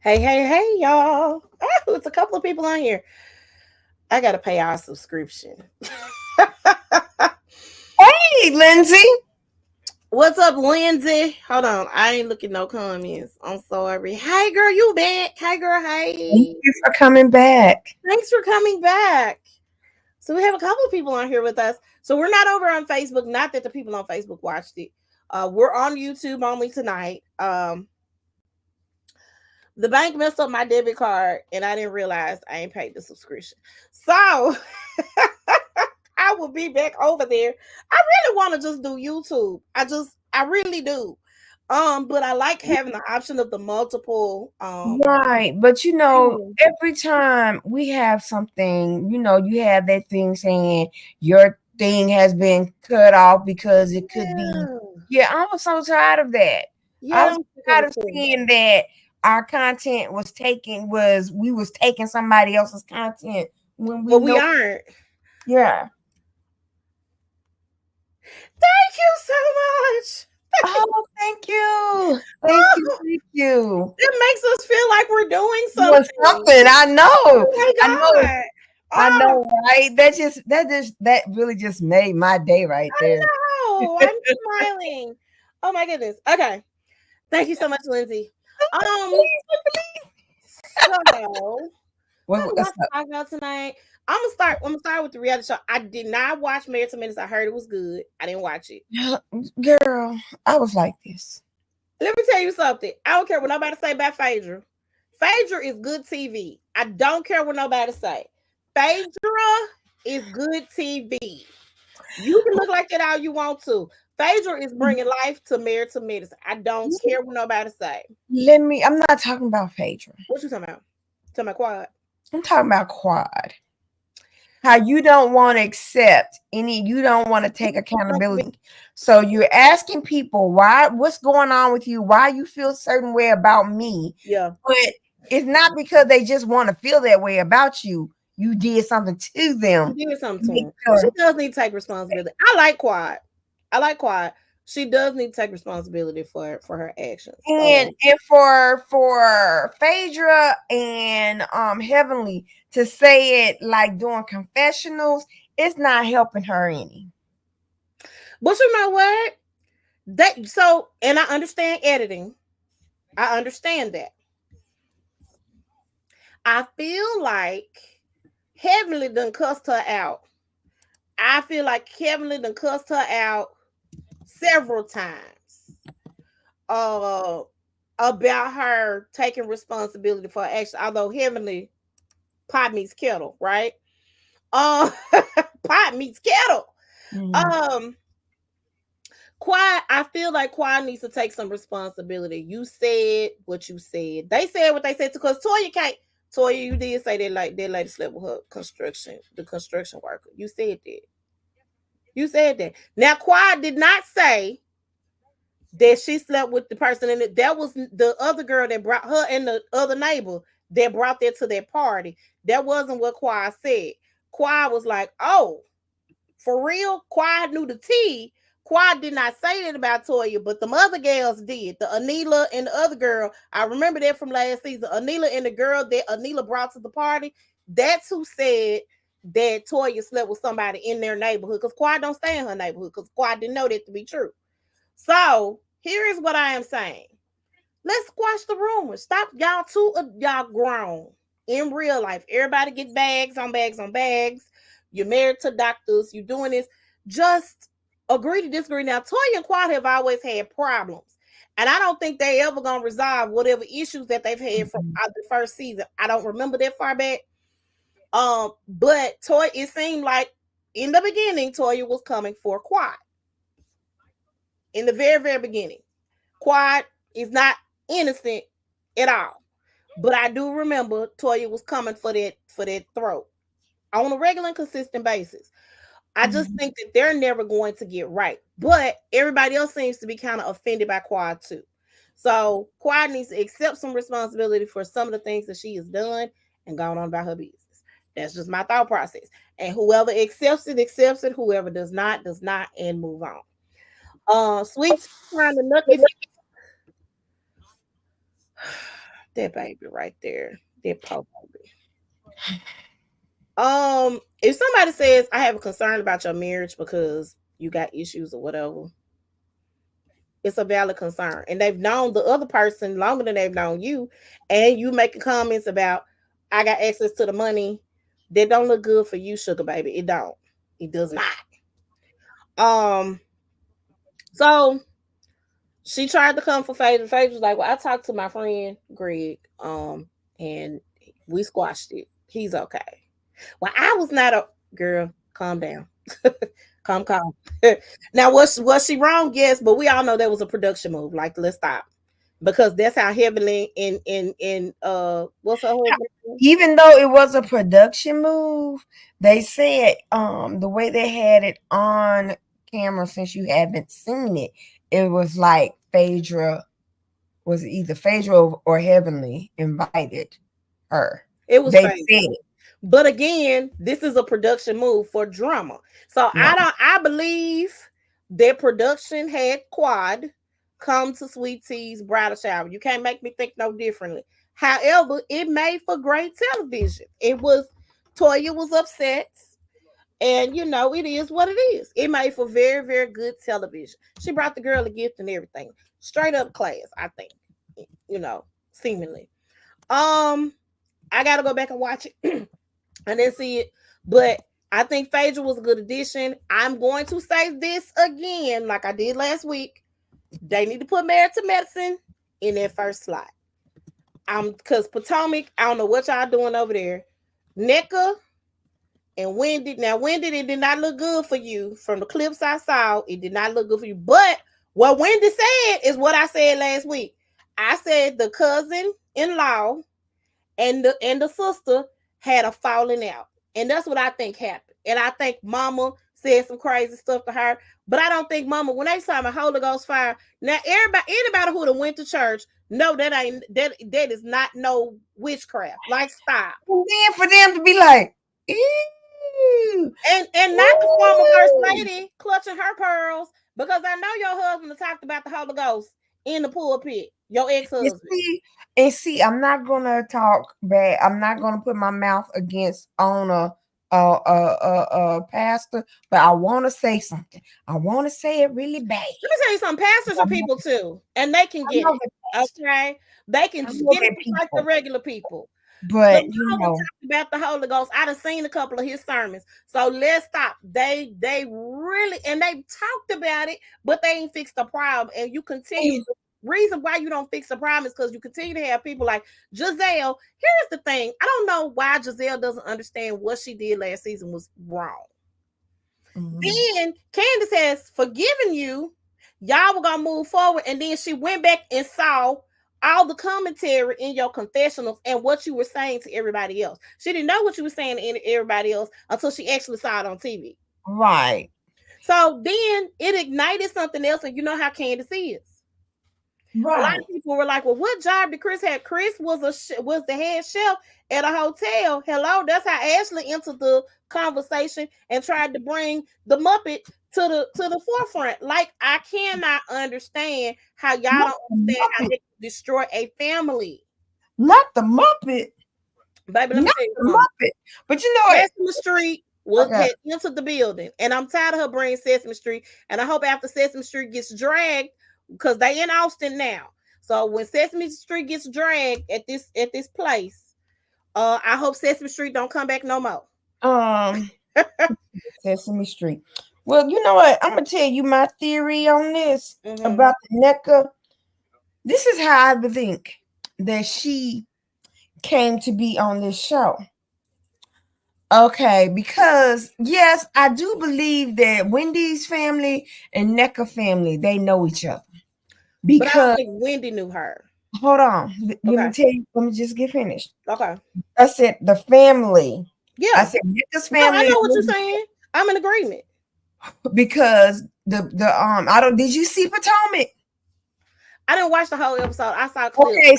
Hey, y'all. It's a couple of people on here. I got to pay our subscription. Hey, Lindsay. What's up, Lindsay? Hold on. I ain't looking no comments. I'm sorry. Hey, girl, you back. Hey, girl, Thank hey. you for coming back. Thanks for coming back. So we have a couple of people on here with us. So we're not over on Facebook. Not that the people on Facebook watched it. We're on YouTube only tonight. The bank messed up my debit card and I didn't realize I ain't paid the subscription. So I will be back over there. I really want to just do YouTube. I really do. But I like having the option of the multiple Right. But things. every time we have something, you have that thing saying your thing has been cut off because it could be. Yeah. Yeah, I'm so tired of that. I Yeah, was I'm sick of tired it of too. seeing that our content we was taking somebody else's content when we But we know. aren't. Yeah. Thank you so much. Oh, thank you. Thank you. Oh, Thank you. it makes us feel like we're doing Doing something. something. I know. Oh my I know. God. I Oh, know, right? That really just made my day right I there. know. I'm smiling. Oh my goodness. Okay. Thank you so much, Lindsay. Um, so What, what do I what's up? talk about tonight? I'm gonna start with the reality show. I did not watch Married to Minutes. I heard it was good. I didn't watch it. Girl, I was like this. Let me tell you something. I don't care what nobody say about Phaedra. Phaedra is good TV. I don't care what nobody say. Phaedra is good TV. You can look like that all you want to. Phaedra is bringing life to Married to Medicine. I don't care what nobody say. I'm not talking about Phaedra. What you talking about? Talking about Quad? I'm talking about Quad. How you don't want to accept you don't want to take accountability. So you're asking people what's going on with you, why you feel a certain way about me. Yeah. But it's not because they just want to feel that way about you. You did something to them. She did something to Make him. She sure. does need to take responsibility. I like Quad. I like Quad. She does need to take responsibility for her actions. And for Phaedra and Heavenly to say it like doing confessionals, it's not helping her any. But you know what? And I understand editing. I understand that. I feel like Heavenly done cussed her out. I feel like Heavenly done cussed her out several times. Uh about her taking responsibility for her action. Although Heavenly pot meets kettle, right? Uh pot meets kettle. Mm. Um Quiet, I feel like Quiet needs to take some responsibility. You said what you said. They said what they said because Toya can't. Toya, you did say that lady slept with her the construction worker. You said that. You said that. Now, Quiet did not say that she slept with the person in it. That was the other girl that brought her and the other neighbor that brought that to their party. That wasn't what Quiet said. Quiet was like, oh, for real, Quiet knew the tea. Quiet did not say that about Toya, but the other girls did. The Anila and the other girl, I remember that from last season. Anila and the girl that Anila brought to the party, that's who said that Toya slept with somebody in their neighborhood because Quiet don't stay in her neighborhood because Quiet didn't know that to be true. So here is what I am saying. Let's squash the rumors. Stop y'all grown in real life. Everybody get bags on bags on bags. You're married to doctors. You're doing this. Just agree to disagree. Now, Toya and Quad have always had problems. And I don't think they ever gonna resolve whatever issues that they've had from the first season. I don't remember that far back. But Toya, it seemed like in the beginning, Toya was coming for Quad. In the very, very beginning. Quad is not innocent at all. But I do remember Toya was coming for that throat on a regular and consistent basis. I just think that they're never going to get right. But everybody else seems to be kind of offended by Quad too. So Quad needs to accept some responsibility for some of the things that she has done and gone on about her business. That's just my thought process. And whoever accepts it, accepts it. Whoever does not, and move on. Sweet trying to look if That baby right there. That poor baby. If somebody says I have a concern about your marriage because you got issues or whatever, it's a valid concern. And they've known the other person longer than they've known you, and you making comments about I got access to the money. That don't look good for you, sugar baby. It don't. It does not. Um, so she tried to come for Faith, and Faith was like, "Well, I talked to my friend Greg, and we squashed it. He's okay." Well, I was not a girl. Calm down. Calm. Now, was she wrong? Yes, but we all know that was a production move. Like, let's stop, because that's how heavily in what's her husband? Even though it was a production move, they said the way they had it on camera, since you haven't seen it, it was like Phaedra was either Phaedra or Heavenly invited her. It was They fake. said, But again, this is a production move for drama. So right. I believe their production had Quad come to Sweet Tea's bridal shower. You can't make me think no differently. However, it made for great television. It was Toya was upset. And you know, it is what it is. It made for very, very good television. She brought the girl a gift and everything. Straight up class, I think. You know, seemingly. I gotta go back and watch it. I didn't see it, but I think Phaedra was a good addition. I'm going to say this again, like I did last week. They need to put Married to Medicine in their first slot. Because Potomac, I don't know what y'all doing over there. NECA and Wendy. Now, Wendy, it did not look good for you. From the clips I saw, it did not look good for you. But what Wendy said is what I said last week. I said the cousin-in-law and the sister had a falling out. And that's what I think happened. And I think Mama said some crazy stuff to her. But I don't think Mama, when they saw my Holy Ghost fire, now anybody who went to church, no, that is not no witchcraft. Like, stop. And then for them to be like, ew, And not the former first lady clutching her pearls, because I know your husband talked about the Holy Ghost in the pulpit. Your ex-husband. See, I'm not gonna talk bad. I'm not gonna put my mouth against on a pastor, but I want to say something. I want to say it really bad. Let me tell you something. Pastors are people too, and they can get it. Okay, they can get it just like the regular people. But you know, talked about the Holy Ghost. I done seen a couple of his sermons. So let's stop. They really, and they talked about it, but they ain't fixed the problem. And you continue. The reason why you don't fix the problem is because you continue to have people like Giselle. Here's the thing. I don't know why Giselle doesn't understand what she did last season was wrong. Then Candace has forgiven you. Y'all were gonna move forward, and then she went back and saw all the commentary in your confessionals and what you were saying to everybody else. She didn't know what you were saying to everybody else until she actually saw it on TV. Right. So then it ignited something else, and you know how Candace is. Right. A lot of people were like, "Well, what job did Chris have?" Chris was the head chef at a hotel. Hello, that's how Ashley entered the conversation and tried to bring the Muppet to the forefront. Like, I cannot understand how y'all don't understand how they destroy a family. Not the Muppet, baby. Let me tell you something. Muppet. But you know, Sesame Street had entered the building, and I'm tired of her bringing Sesame Street. And I hope after Sesame Street gets dragged, because they in Austin now. So when Sesame Street gets dragged at this place, I hope Sesame Street don't come back no more. Sesame Street. Well, you know what? I'm gonna tell you my theory on this about the NECA. This is how I think that she came to be on this show. Okay, because yes, I do believe that Wendy's family and NECA family, they know each other. Because but I don't think Wendy knew her. Hold on. Let me tell you. Let me just get finished. Okay. I said the family. Yeah. I said NECA's family. No, I know what you're saying. I'm in agreement. Because I don't. Did you see Potomac? I didn't watch the whole episode. I saw clips. Okay,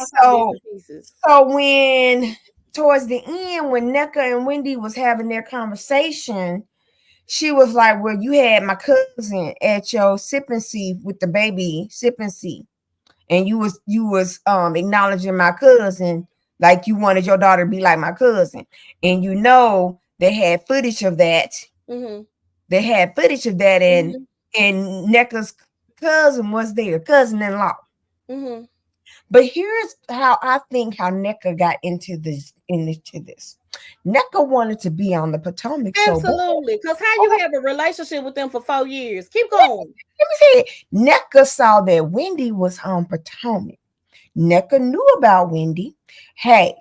so when towards the end, when NECA and Wendy was having their conversation, she was like, "Well, you had my cousin at your sip and see with the baby sip and see," and you was acknowledging my cousin like you wanted your daughter to be like my cousin, and they had footage of that. Mm-hmm. They had footage of that, Mm-hmm. and NECA's cousin was there, cousin-in-law. Mm-hmm. But here's how I think how NECA got into this. NECA wanted to be on the Potomac so bad. Absolutely. Because how you Oh, have a relationship with them for 4 years? Keep going. let me say it. NECA saw that Wendy was on Potomac. NECA knew about Wendy. Hey,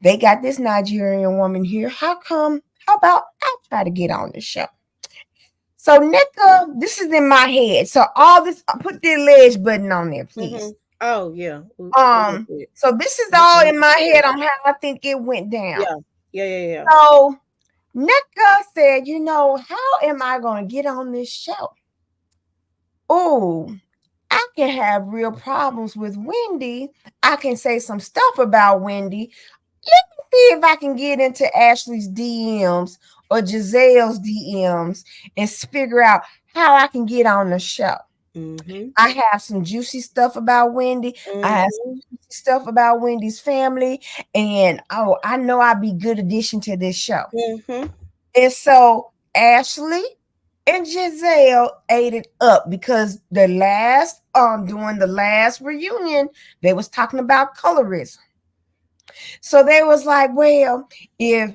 they got this Nigerian woman here. How about I try to get on the show? So NECA, this is in my head. So all this, put the ledge button on there, Mm-hmm. please. Oh yeah. Real Um, quick. so this is This all one. in my head on how I think it went down. Yeah. Yeah. Yeah. Yeah. So NECA said, how am I going to get on this show? Oh, I can have real problems with Wendy. I can say some stuff about Wendy. Let me see if I can get into Ashley's DMs or Giselle's DMs and figure out how I can get on the show. Mm-hmm. I have some juicy stuff about Wendy. I have some Mm-hmm. juicy stuff about Wendy's family. And I know I'd be good addition to this show. Mm-hmm. And so Ashley and Giselle ate it up because during the last reunion, they was talking about colorism. So they was like, well, if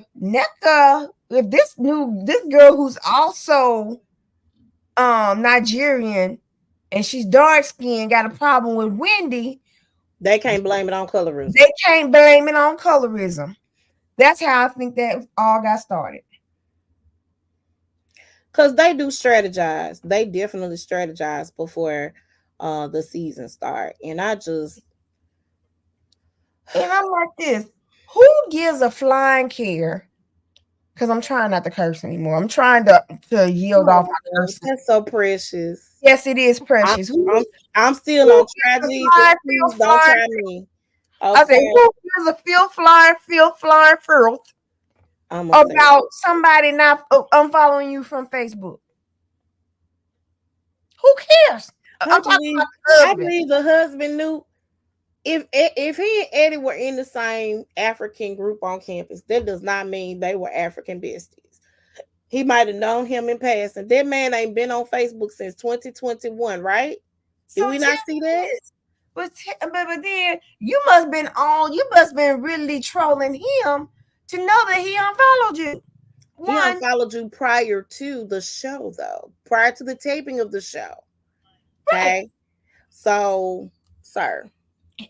this girl who's also Nigerian and she's dark skinned got a problem with Wendy, They can't blame it on colorism. they can't blame it on colorism. That's how I think that all got started. Because they do strategize. They definitely strategize before the season start. And I just And I'm like this. Who gives a flying care? Because I'm trying not to curse anymore. I'm trying to yield off oh, my cursing. that's so precious. Yes, it is I'm, precious. I'm I'm still Who on try gives a Jesus. flying, Please feel don't flying? try me. I say, Okay. who gives a feel flying filth I'm gonna say about somebody not unfollowing you from Facebook? Who cares? I I'm talking believe about the I husband. believe the husband knew if he and Eddie were in the same African group on campus, that does not mean they were African besties. He might have known him in passing. That man ain't been on Facebook since 2021, right? Did So we tell not see me that? this. But then you must been really trolling him to know that he unfollowed you. He One, unfollowed you prior to the show, though, prior to the taping of the show. right. Okay. So, sir.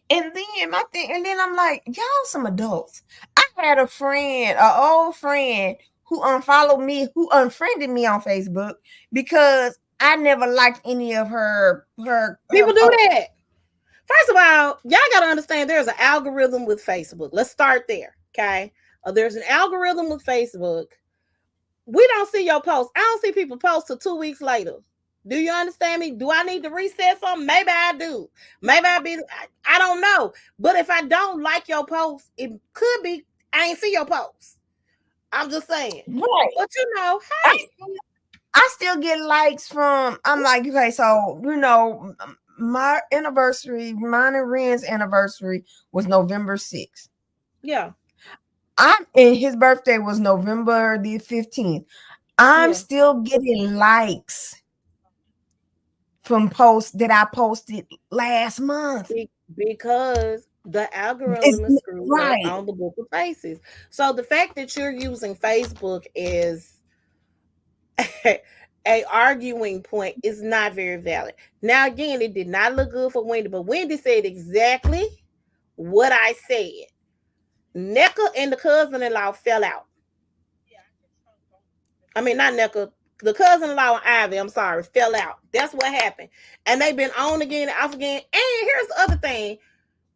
And then I'm like, y'all some adults. I had an old friend who unfollowed me, who unfriended me on Facebook because I never liked any of her People do posts. that. First of all, y'all got to understand there's an algorithm with Facebook. Let's start there. Okay. There's an algorithm with Facebook. We don't see your post. I don't see people post till 2 weeks later. Do you understand me? Do I need to reset something? Maybe I do. Maybe I don't know. But if I don't like your post, it could be I ain't see your post. I'm just saying. Right. But I hey, still, I still get likes from. I'm like, okay, so my anniversary, mine and Ren's anniversary was November 6th. yeah, And his birthday was November the 15th. I'm yeah. still getting likes from posts that I posted last month. Because the It's algorithm is screwed up right. on the book of faces. So the fact that you're using Facebook is a arguing point is not very valid. Now again, it did not look good for Wendy, but Wendy said exactly what I said. NECA and the cousin-in-law fell out. I mean, not NECA, the cousin-in-law and Ivy, I'm sorry, fell out. That's what happened. And they've been on again and off again. And here's the other thing.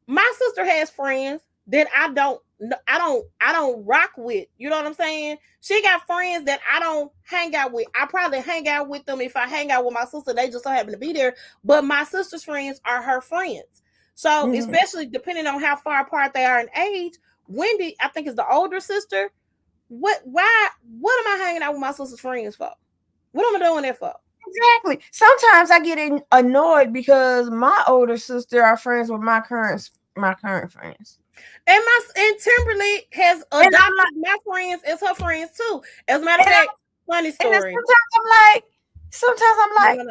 My sister has friends that I don't rock with. You know what I'm saying? She got friends that I don't hang out with. I probably hang out with them if I hang out with my sister. They just so happen to be there. But my sister's friends are her friends. So Mhm. especially depending on how far apart they are in age, Wendy, I think is the older sister. What am I hanging out with my sister's friends for? What am I doing that for? Exactly. Sometimes I get annoyed because my older sister are friends with my current friends, And Timberly has and I'm adopted like, my friends as her friends too. As a matter of and fact, funny then story. sometimes I'm No, like, no,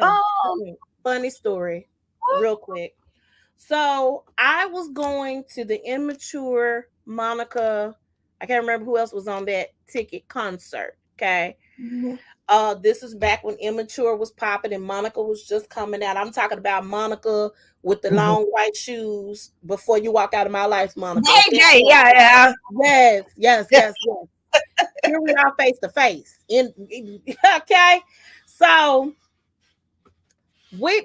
no. Funny story, what? real quick. So I was going to the Immature Monica. I can't remember who else was on that ticket concert. Okay. Mhm. This is back when Immature was popping and Monica was just coming out. I'm talking about Monica with the Mhm. long white shoes before you walk out of my life, Monica. Yeah, yeah, yeah, Yes, yes, yeah. yes, yes. Here we are face to face. Okay. So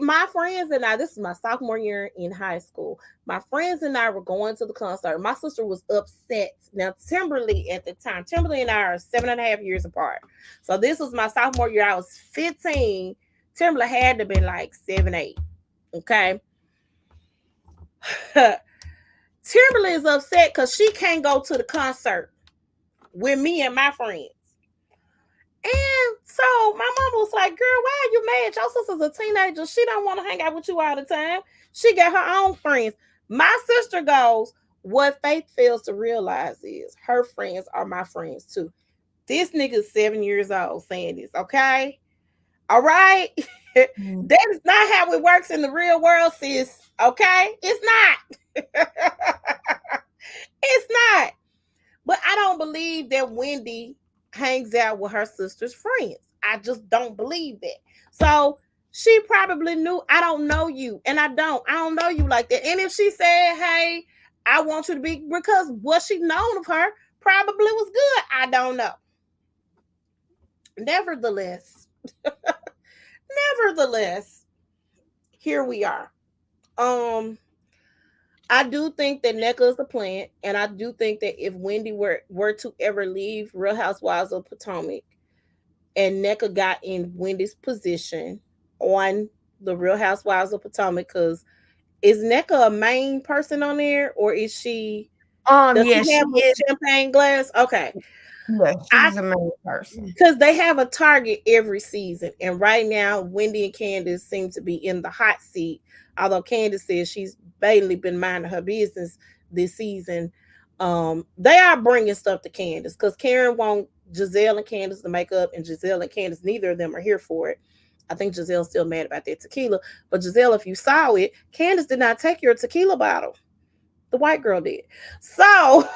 my friends and I, this is my sophomore year in high school. My friends and I were going to the concert. My sister was upset. Now, Timberly and I are 7.5 years apart. So this was my sophomore year. I was 15. Timberly had to be like 7, 8. Okay. Timberly is upset because she can't go to the concert with me and my friends. And so my mom was like, "Girl, why are you mad? Your sister's a teenager. She don't want to hang out with you all the time. She got her own friends." My sister goes, "What Faith fails to realize is her friends are my friends too." This nigga's 7 years old saying this, okay? All right? Mhm. That is not how it works in the real world, sis. Okay? It's not. It's not. But I don't believe that Wendy hangs out with her sister's friends. I just don't believe that. So she probably knew I don't know you, and I don't know you like that. And if she said, "Hey, I want you to be," because what she known of her probably was good. I don't know. Nevertheless, nevertheless, here we are. Um, I do think that NECA is a plant, and I do think that if Wendy were to ever leave Real Housewives of Potomac, and NECA got in Wendy's position on the Real Housewives of Potomac, because is NECA a main person on there, or is she? Does Yeah, she she have a is. champagne glass? Okay, Yeah, I she's a main person. because they have a target every season, and right now Wendy and Candace seem to be in the hot seat. Although Candace says she's mainly been minding her business this season, they are bringing stuff to Candace because Karen want Giselle and Candace to make up, and Giselle and Candace, neither of them are here for it. I think Giselle's still mad about that tequila, but Giselle, if you saw it, Candace did not take your tequila bottle. The white girl did. So,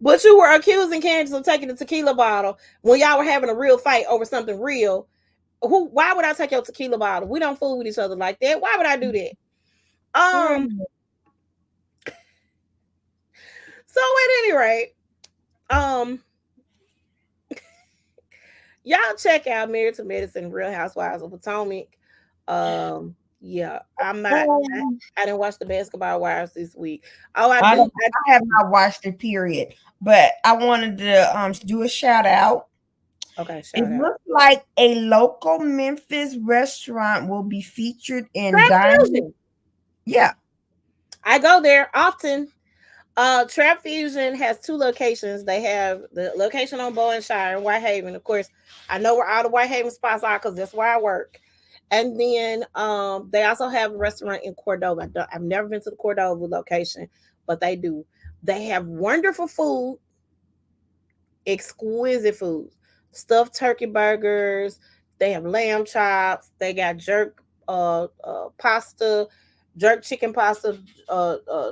but you were accusing Candace of taking the tequila bottle when y'all were having a real fight over something real. Who? Why would I take your tequila bottle? We don't fool with each other like that. Why would I do that? Um. Mhm. So at any rate, um, y'all check out Married to Medicine, Real Housewives of Potomac. Yeah, I'm not. Um, I didn't watch the Basketball Wives this week. Oh, I I do. don't. I have not watched it. Period. But I wanted to do a shout out. Okay, It shout out. looks like a local Memphis restaurant will be featured in Trap Diamond. Fusion. Yeah. I go there often. Trap Fusion has two locations. They have the location on Bowen Shire in Whitehaven. Of course, I know where all the Whitehaven spots are because that's where I work. And then they also have a restaurant in Cordova. I've never been to the Cordova location, but they do. They have wonderful food, exquisite food, stuffed turkey burgers. They have lamb chops. They got jerk pasta, jerk chicken pasta,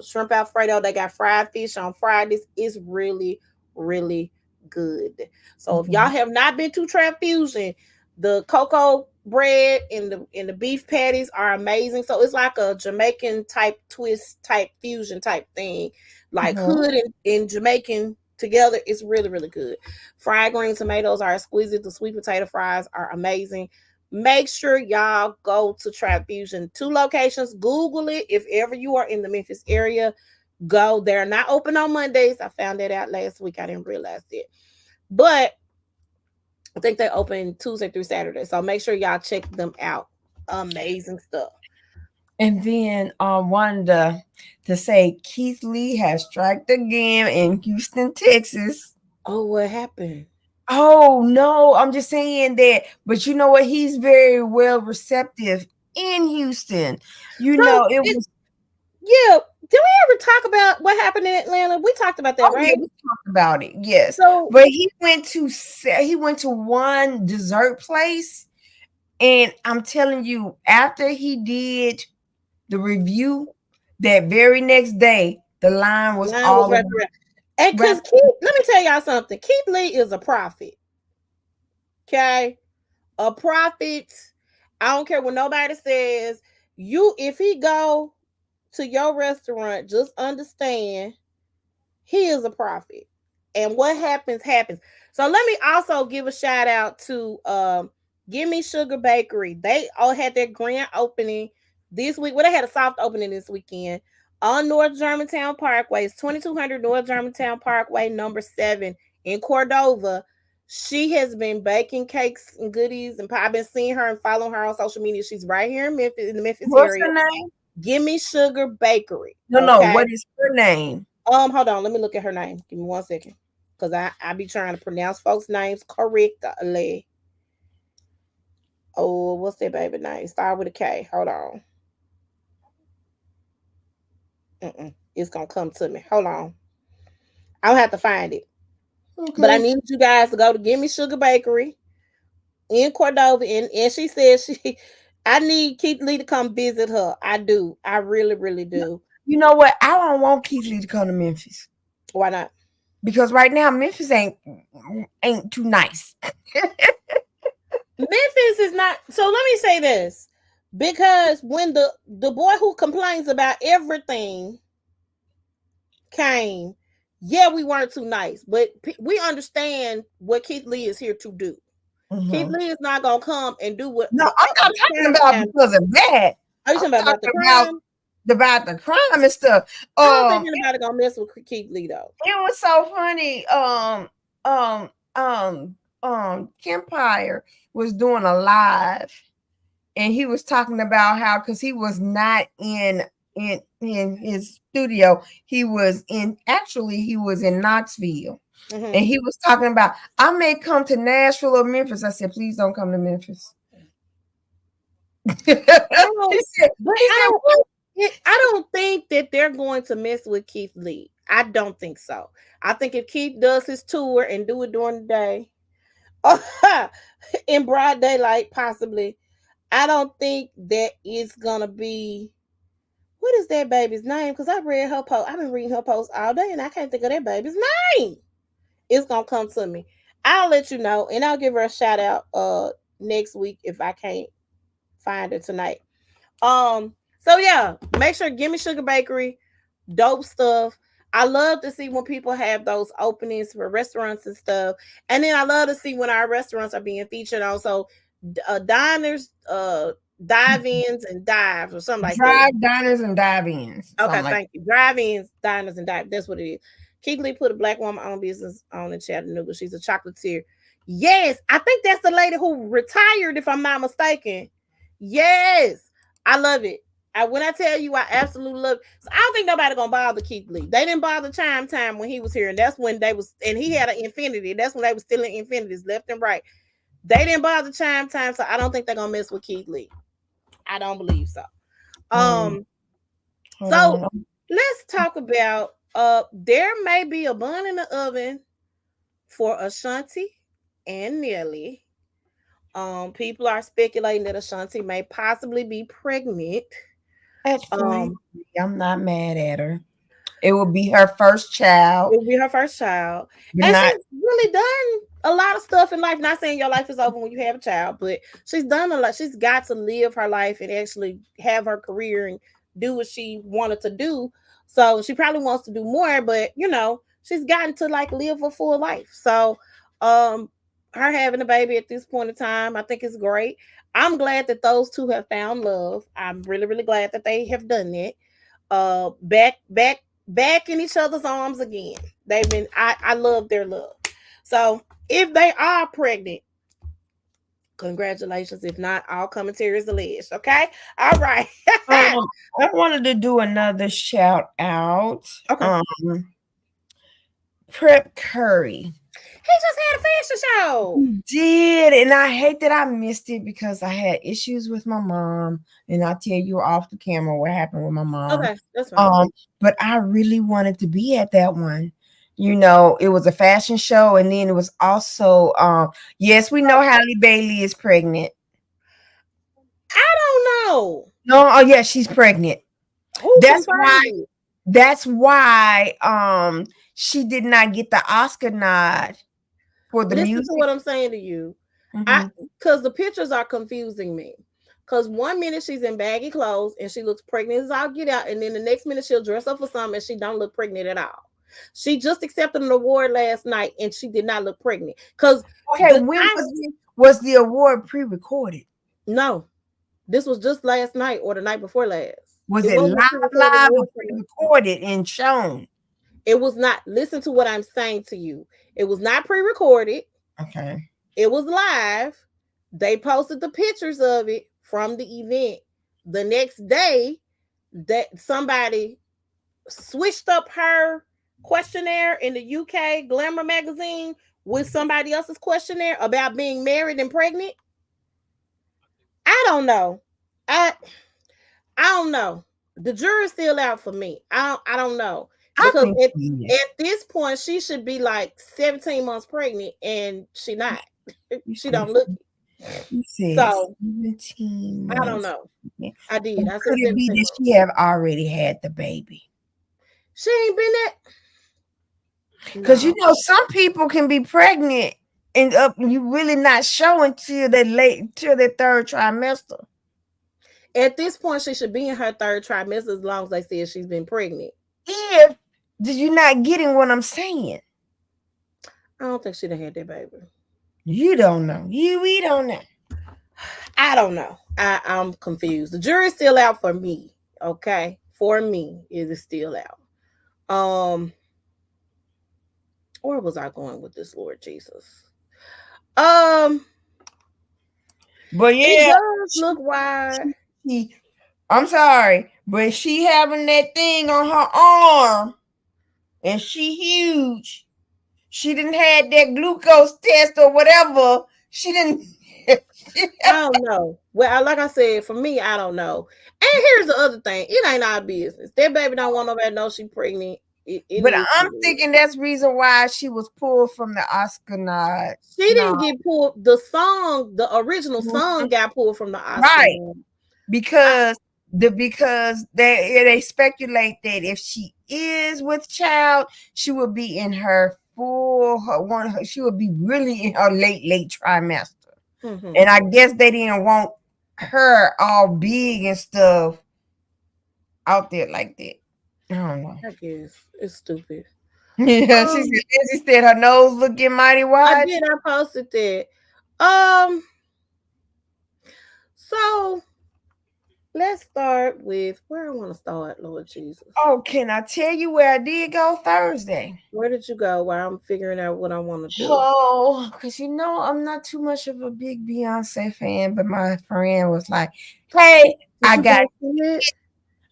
shrimp alfredo. They got fried fish on Fridays. It's really, really good. So if y'all Mhm. have not been to Trap Fusion, the cocoa bread and the beef patties are amazing. So it's like a Jamaican type twist type fusion type thing, like Mhm. hood and Jamaican together. It's really, really good. Fried green tomatoes are exquisite. The sweet potato fries are amazing. Make sure y'all go to Trap Fusion. Two locations. Google it if ever you are in the Memphis area. Go. They're not open on Mondays. I found that out last week. I didn't realize it. But I think they open Tuesday through Saturday. So make sure y'all check them out. Amazing stuff. And then wanted to say Keith Lee has striked again in Houston, Texas. Oh, what happened? Oh no, I'm just saying that. But you know what? He's very well receptive in Houston. You know, So it it, was. yeah. Did we ever talk about what happened in Atlanta? We talked about that, Oh yeah, right? we talked about it. Yes, So but he went to one dessert place, and I'm telling you, after he did the review, that very next day, the line was line was all wrapped around. And around. because Keith, let me tell y'all something. Keith Lee is a prophet. Okay, a prophet. I don't care what nobody says. You, if he go to your restaurant, just understand he is a prophet. And what happens, happens. So let me also give a shout out to Gimme Sugar Bakery. They all had their grand opening this week. Well, they had a soft opening this weekend on North Germantown Parkway. It's 2200 North Germantown Parkway, number 7 in Cordova. She has been baking cakes and goodies, and I've been seeing her and following her on social media. She's right here in Memphis, in the Memphis What's area. her name? Gimme Sugar Bakery. No, no. Okay. What is her name? Hold on, let me look at her name. Give me 1 second. Cause I be trying to pronounce folks' names correctly. Oh, what's that baby name? Start with a K. Hold on. It's gonna come to me. Hold on. I'll have to find it. But I Okay. need you guys to go to Gimme Sugar Bakery in Cordova. And she said she I need Keith Lee to come visit her. I do. I really, really do. You know what? I don't want Keith Lee to come to Memphis Why not? because right now Memphis ain't too nice. Memphis is not. So let me say this. Because when the boy who complains about everything came, yeah, we weren't too nice, but we understand what Keith Lee is here to do. Keith Mhm. Lee is not gonna come and do what No, the I'm not talking crime about time. because of that. Are you I'm talking about the talking about crime? the crime and stuff. I don't think anybody gonna mess with Keith Lee though. It was so funny. Um, Kempire was doing a live, and he was talking about how because he was not in his studio, he was in Knoxville, Hmm. and he was talking about I may come to Nashville or Memphis. I said, please don't come to Memphis. he I don't, said, but he said, what? I don't think that they're going to mess with Keith Lee. I don't think so. I think if Keith does his tour and do it during the day, in broad daylight, possibly. I don't think that it's gonna be. What is that baby's name? Because I read her post. I've been reading her post all day, and I can't think of that baby's name. It's gonna come to me. I'll let you know, and I'll give her a shout out next week if I can't find her tonight. So yeah, make sure Gimme Sugar Bakery, dope stuff. I love to see when people have those openings for restaurants and stuff. And then I love to see when our restaurants are being featured also diners, dive-ins and dives or something like that. Drive diners and dive-ins, Okay, something like thank you. Drive-ins, diners, and dive. That's what it is. Keith Lee put a black woman owned business on in Chattanooga. She's a chocolatier. Yes, I think that's the lady who retired, if I'm not mistaken. Yes, I love it. When I tell you, I absolutely love it. So I don't think nobody gonna bother Keith Lee. They didn't bother Chime Time when he was here, and that's when they was, and he had an Infinity. That's when they was stealing Infinities left and right. They didn't bother Chime Time, so I don't think they're gonna mess with Keith Lee. I don't believe so. that. Um, Hold so on. let's talk about there may be a bun in the oven for Ashanti and Nelly. People are speculating that Ashanti may possibly be pregnant. That's fine. Um, I'm not mad at her. It will be her first child, It'll be her first child. but And not she's really done a lot of stuff in life. Not saying your life is over when you have a child, but she's done a lot. She's got to live her life and actually have her career and do what she wanted to do. So she probably wants to do more, but she's gotten to like live a full life. So um her having a baby at this point in time, I think is great. I'm glad that those two have found love. I'm really, really glad that they have done that. Back in each other's arms again. They've been I love their love. So if they are pregnant, congratulations. If not, all commentary is alleged. Okay. All right. I wanted to do another shout out. Okay. Prep Curry. He just had a fashion show. Did, and I hate that I missed it because I had issues with my mom, and I'll tell you off the camera what happened with my mom. Okay, that's fine. Um, but I really wanted to be at that one. You know, it was a fashion show, and then it was also yes, we know Halle Bailey is pregnant. I don't know No, oh yeah, she's pregnant. who That's why confirmed it. that's why she did not get the Oscar nod for the Listen to music. what I'm saying to you. I Mhm. because the pictures are confusing me. Because one minute she's in baggy clothes and she looks pregnant as all get out, and then the next minute she'll dress up for something and she don't look pregnant at all. She just accepted an award last night and she did not look pregnant. Because Okay, the when time was the award pre-recorded? no, this was just last night or the night before last. Was It it wasn't a pre-recorded live or award ceremony. pre-recorded and shown? It was not. Listen to what I'm saying to you. It was not pre-recorded. Okay. It was live. They posted the pictures of it from the event. The next day, that somebody switched up her questionnaire in the UK Glamour magazine with somebody else's questionnaire about being married and pregnant. I don't know. I I don't know. The jury's still out for me. I don't know. I Because think she is. at this point she should be like 17 months pregnant and she not. You She said, don't look it. you said So 17 I don't months. know. Yeah. I did. Or I said could it be 17 that she months. have already had the baby? She ain't been that. Because you No. know, some people can be pregnant and up you really not showing till they late till their third trimester. At this point, she should be in her third trimester as long as they said she's been pregnant. If did you not getting what I'm saying? I don't think she'd have had that baby. You don't know. We don't know. I don't know. I'm confused. The jury's still out for me. Okay. For me, it is still out. Where was I going with this, Lord Jesus? Um, But it yeah, does look wide. she, I'm sorry, but she having that thing on her arm, and she huge. She didn't had that glucose test or whatever. She didn't. I don't know. Well, like I said, for me, I don't know. And here's the other thing: it ain't our business. That baby don't want nobody to know she pregnant. It But is I'm what it is. thinking that's reason why she was pulled from the Oscar nod. She No, didn't get pulled. The song, the original mhm, song, got pulled from the Oscar. right. I, Because they speculate that if she is with child, she will be in her she will be really in her late trimester. mhm, And I guess they didn't want her all big and stuff out there like that. I don't know. I guess it's stupid. Yeah, Um, she said her nose looking mighty I wide. did. I posted that. Um, so let's start with where I want to start, Lord Jesus. Oh, can I tell you where I did go Thursday? Where did you go? While I'm figuring out what I want to do. Oh, because you know I'm not too much of a big Beyonce fan, but my friend was like, "Hey, Did I you got go see it?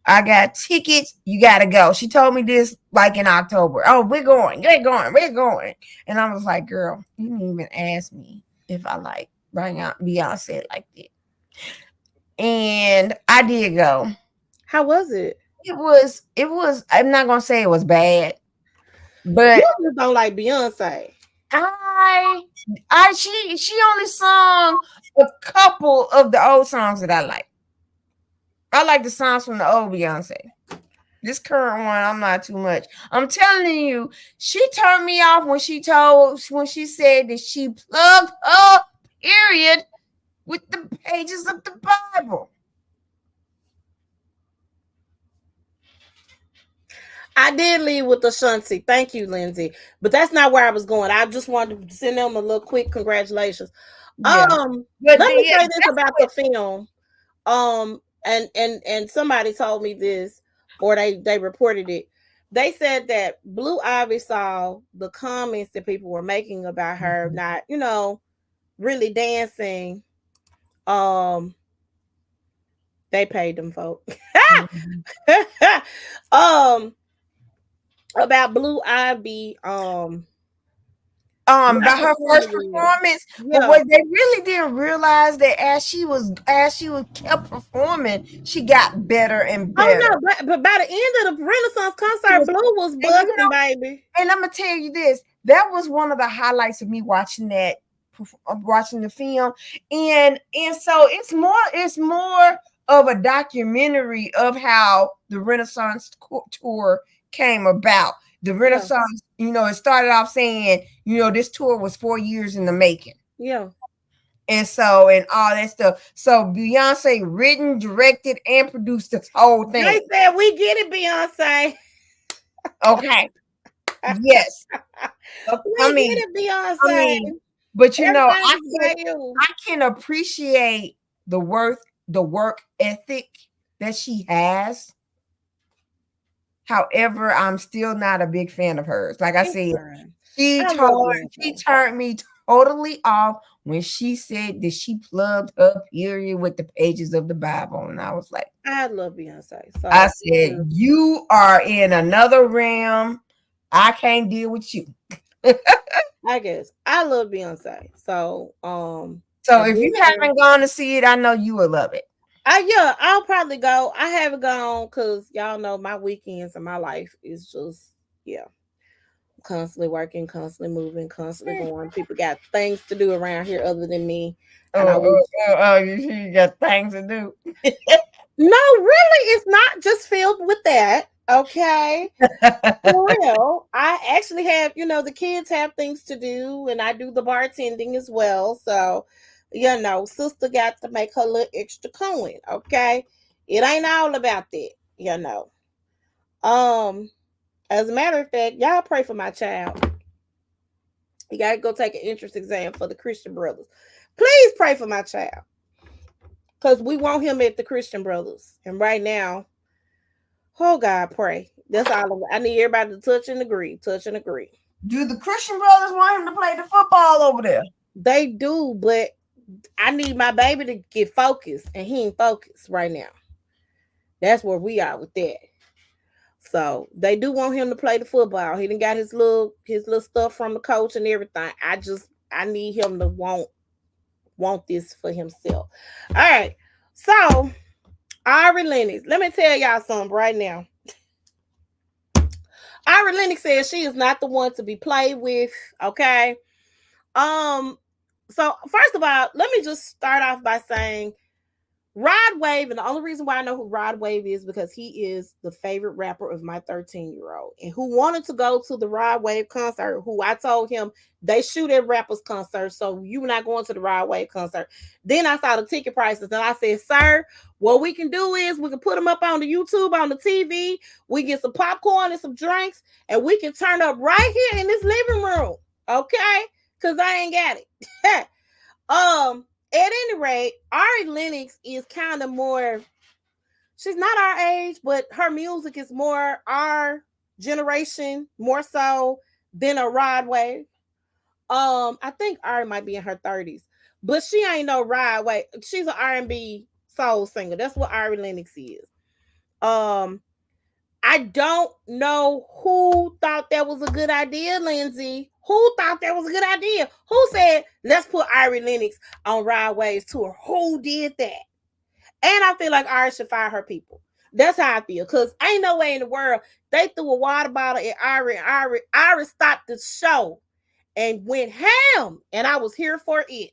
I got tickets. You gotta go." She told me this like in October. Oh, we're going. And I was like, "Girl, you didn't even ask me if I like Beyonce like that." And I did go. How was it? It was. I'm not gonna say it was bad, You but just don't like Beyonce. I she only sung a couple of the old songs that I like. I like the songs from the old Beyonce. This current one, I'm not too much. I'm telling you, she turned me off when she said that she plugged her period with the pages of the Bible. I did leave with the Shanti. Thank you, Lindsay. But that's not where I was going. I just wanted to send them a little quick congratulations. Yeah, but Let me yeah, say this that's about what. the film. And somebody told me this, or they reported it. They said that Blue Ivy saw the comments that people were making about her Mhm, not, really dancing. Um, they paid them folk. mhm. um, about Blue Ivy not By her first performing well. performance, but Yeah. what they really didn't realize that as she was kept performing, she got better and Oh better. no, but by the end of the Renaissance She concert, was, Blue was and you busting, know, baby. and I'm gonna tell you this, that was one of the highlights of me watching that, watching the film. And so it's more of a documentary of how the Renaissance tour came about. The Yeah, Renaissance, it started off saying, this tour was 4 years in the making. yeah. And all that stuff. So Beyonce written, directed, and produced this whole They thing. said we get it, Beyonce. Okay. Yes. I We get mean, it, I Beyonce. mean, but Everything I is can about you. I can appreciate the work ethic that she has. However, I'm still not a big fan of hers. Like I It's said, fine. she I love told she Beyonce. turned me totally off when she said that she plugged her period with the pages of the Bible. And I was like, I love Beyonce. I So said, you are in another realm. I can't deal with you. I guess I love Beyonce. So So I if you did say haven't gone to see it, I know you will love it. yeah, I'll probably go. I haven't gone because y'all know my weekends and my life is just yeah, constantly working, constantly moving, constantly going. People got things to do around here other than me. And I Oh, wish oh, oh, oh, you got things to do. no, really, it's not just filled with that. Okay. For real. I actually have, the kids have things to do and I do the bartending as well. So, sister got to make her little extra coin. Okay. It ain't all about that. Um, as a matter of fact, y'all pray for my child. You gotta go take an entrance exam for the Christian brothers. Please pray for my child. Because we want him at the Christian brothers. And right now, oh God, pray. That's all I need everybody to touch and agree. Touch and agree. Do the Christian brothers want him to play the football over there? They do, but I need my baby to get focused, and he ain't focused right now. That's where we are with that. So they do want him to play the football. He done got his little stuff from the coach and everything. I need him to want this for himself. All right. So Ari Lennox, let me tell y'all something right now. Ari Lennox says she is not the one to be played with. Okay. Um. So first of all, let me just start off by saying Rod Wave, and the only reason why I know who Rod Wave is because he is the favorite rapper of my 13-year-old, and who wanted to go to the Rod Wave concert. Who I told him they shoot at rappers concert, so you not going to the Rod Wave concert. Then I saw the ticket prices, and I said, "Sir, what we can do is we can put them up on the YouTube, on the TV. We get some popcorn and some drinks, and we can turn up right here in this living room, okay? Because I ain't got it." At any rate, Ari Lennox is kind of more, she's not our age, but her music is more our generation, more so than a Rod Wave. I think Ari might be in her 30s, but she ain't no Rod Wave. She's an R&B soul singer. That's what Ari Lennox is. Um, I don't know who thought that was a good idea, Lindsay. Who thought that was a good idea? Who said, let's put Ari Lennox on Rod Wave's tour? Who did that? And I feel like Ari should fire her people. That's how I feel. Because ain't no way in the world they threw a water bottle at Ari and Ari stopped the show and went ham. And I was here for it.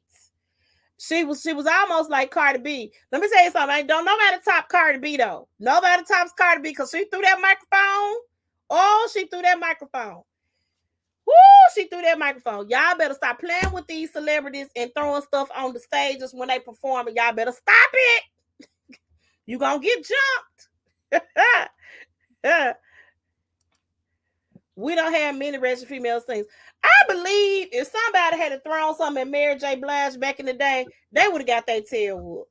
She was almost like Cardi B. Let me tell you something. Don't nobody top Cardi B though. Nobody tops Cardi B because she threw that microphone. Oh, she threw that microphone. Woo, she threw that microphone. Y'all better stop playing with these celebrities and throwing stuff on the stages when they perform. And y'all better stop it. You gonna get jumped. We don't have many registered female singers. I believe if somebody had thrown something at Mary J. Blige back in the day, they would have got their tail whooped.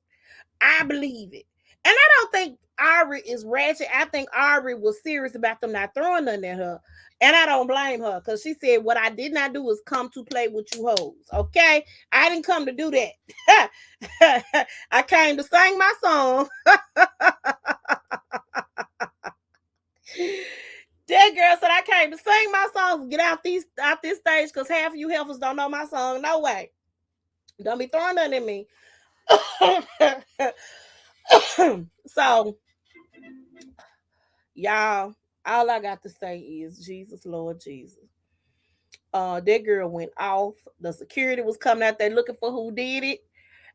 I believe it. And I don't think Ari is ratchet. I think Ari was serious about them not throwing nothing at her. And I don't blame her because she said, what I did not do was come to play with you hoes. Okay? I didn't come to do that. I came to sing my song. That girl said I came to sing my songs, get out this stage, because half of you heifers don't know my song. No way. Don't be throwing nothing at me. So, y'all, all I got to say is Jesus, Lord Jesus. That girl went off. The security was coming out there looking for who did it.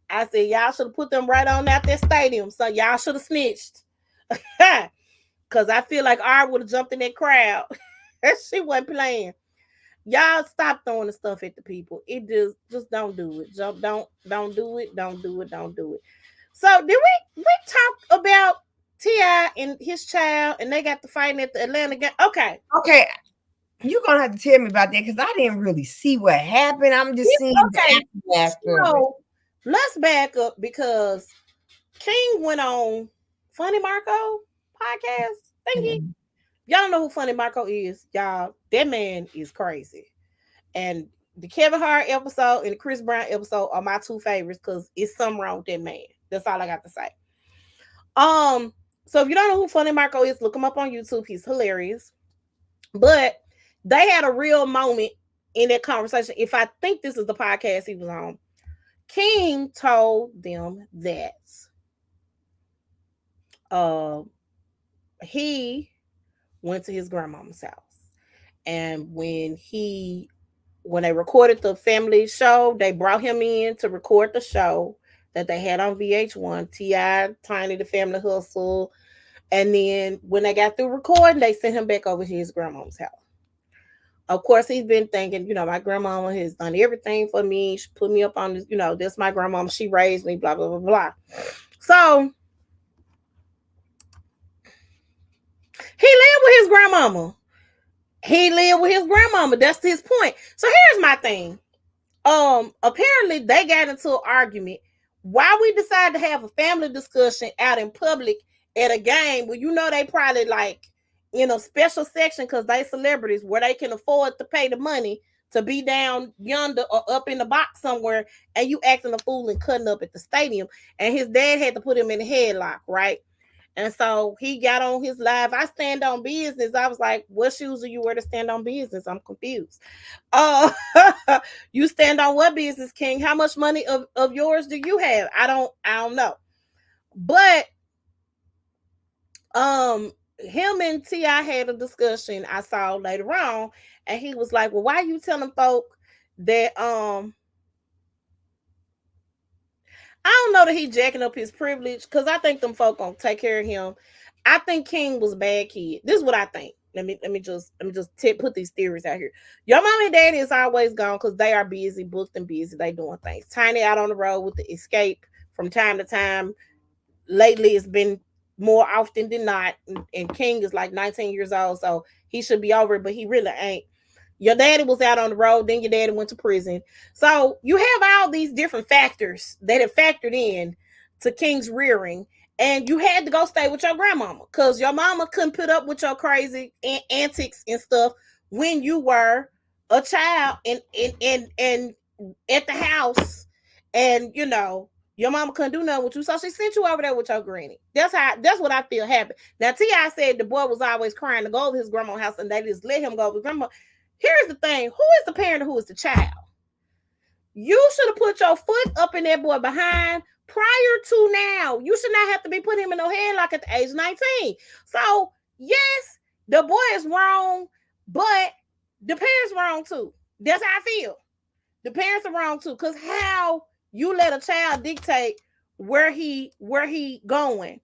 I said, y'all should have put them right on out that stadium. So y'all should have snitched. Cause I feel like I would have jumped in that crowd. She wasn't playing. Y'all stop throwing the stuff at the people. It just don't do it. Don't do it. Don't do it. Don't do it. So did we talk about T.I. and his child and they got the fighting at the Atlanta game? Okay. Okay, you're gonna have to tell me about that because I didn't really see what happened. I'm just seeing Okay. the aftermath of it. So let's back up because King went on Funny Marco podcast thingy. Mhm. Y'all know who Funny Marco is, y'all. That man is crazy. And the Kevin Hart episode and the Chris Brown episode are my two favorites because it's something wrong with that man. That's all I got to say. Um, so if you don't know who Funny Marco is, look him up on YouTube. He's hilarious. But they had a real moment in that conversation. If I think this is the podcast he was on, King told them that uh he went to his grandmama's house. And when they recorded the family show, they brought him in to record the show that they had on VH1, T.I., Tiny, the Family Hustle. And then when they got through recording, they sent him back over to his grandmama's house. Of course, he's been thinking, my grandmama has done everything for me. She put me up on this, this my grandmama. She raised me, blah, blah, blah, blah. So he lived with his grandmama. That's his point. So here's my thing. Apparently they got into an argument. Why we decided to have a family discussion out in public at a game where they probably like in a special section because they celebrities where they can afford to pay the money to be down yonder or up in the box somewhere, and you acting a fool and cutting up at the stadium. And his dad had to put him in a headlock, right? And so he got on his live. I stand on business. I was like, what shoes do you wear to stand on business? I'm confused. Uh, you stand on what business, King? How much money of yours do you have? I don't know. But him and T.I. had a discussion I saw later on, and he was like, well, why you telling folk that I don't know that he jacking up his privilege, because I think them folk gonna take care of him. I think King was a bad kid. This is what I think. Let me just put these theories out here. Your mom and daddy is always gone because they are busy, booked and busy. They doing things. Tiny out on the road with the escape from time to time. Lately, it's been more often than not. And King is like 19 years old, so he should be over it, but he really ain't. Your daddy was out on the road, then your daddy went to prison. So you have all these different factors that have factored in to King's rearing. And you had to go stay with your grandmama because your mama couldn't put up with your crazy antics and stuff when you were a child and at the house. And your mama couldn't do nothing with you, so she sent you over there with your granny. That's what I feel happened. Now T.I. said the boy was always crying to go to his grandma's house, and they just let him go with grandma. Here's the thing: who is the parent and who is the child? You should have put your foot up in that boy behind prior to now. You should not have to be putting him in no headlock at the age of 19. So yes, the boy is wrong, but the parents wrong too. That's how I feel. The parents are wrong too, because how you let a child dictate where he going?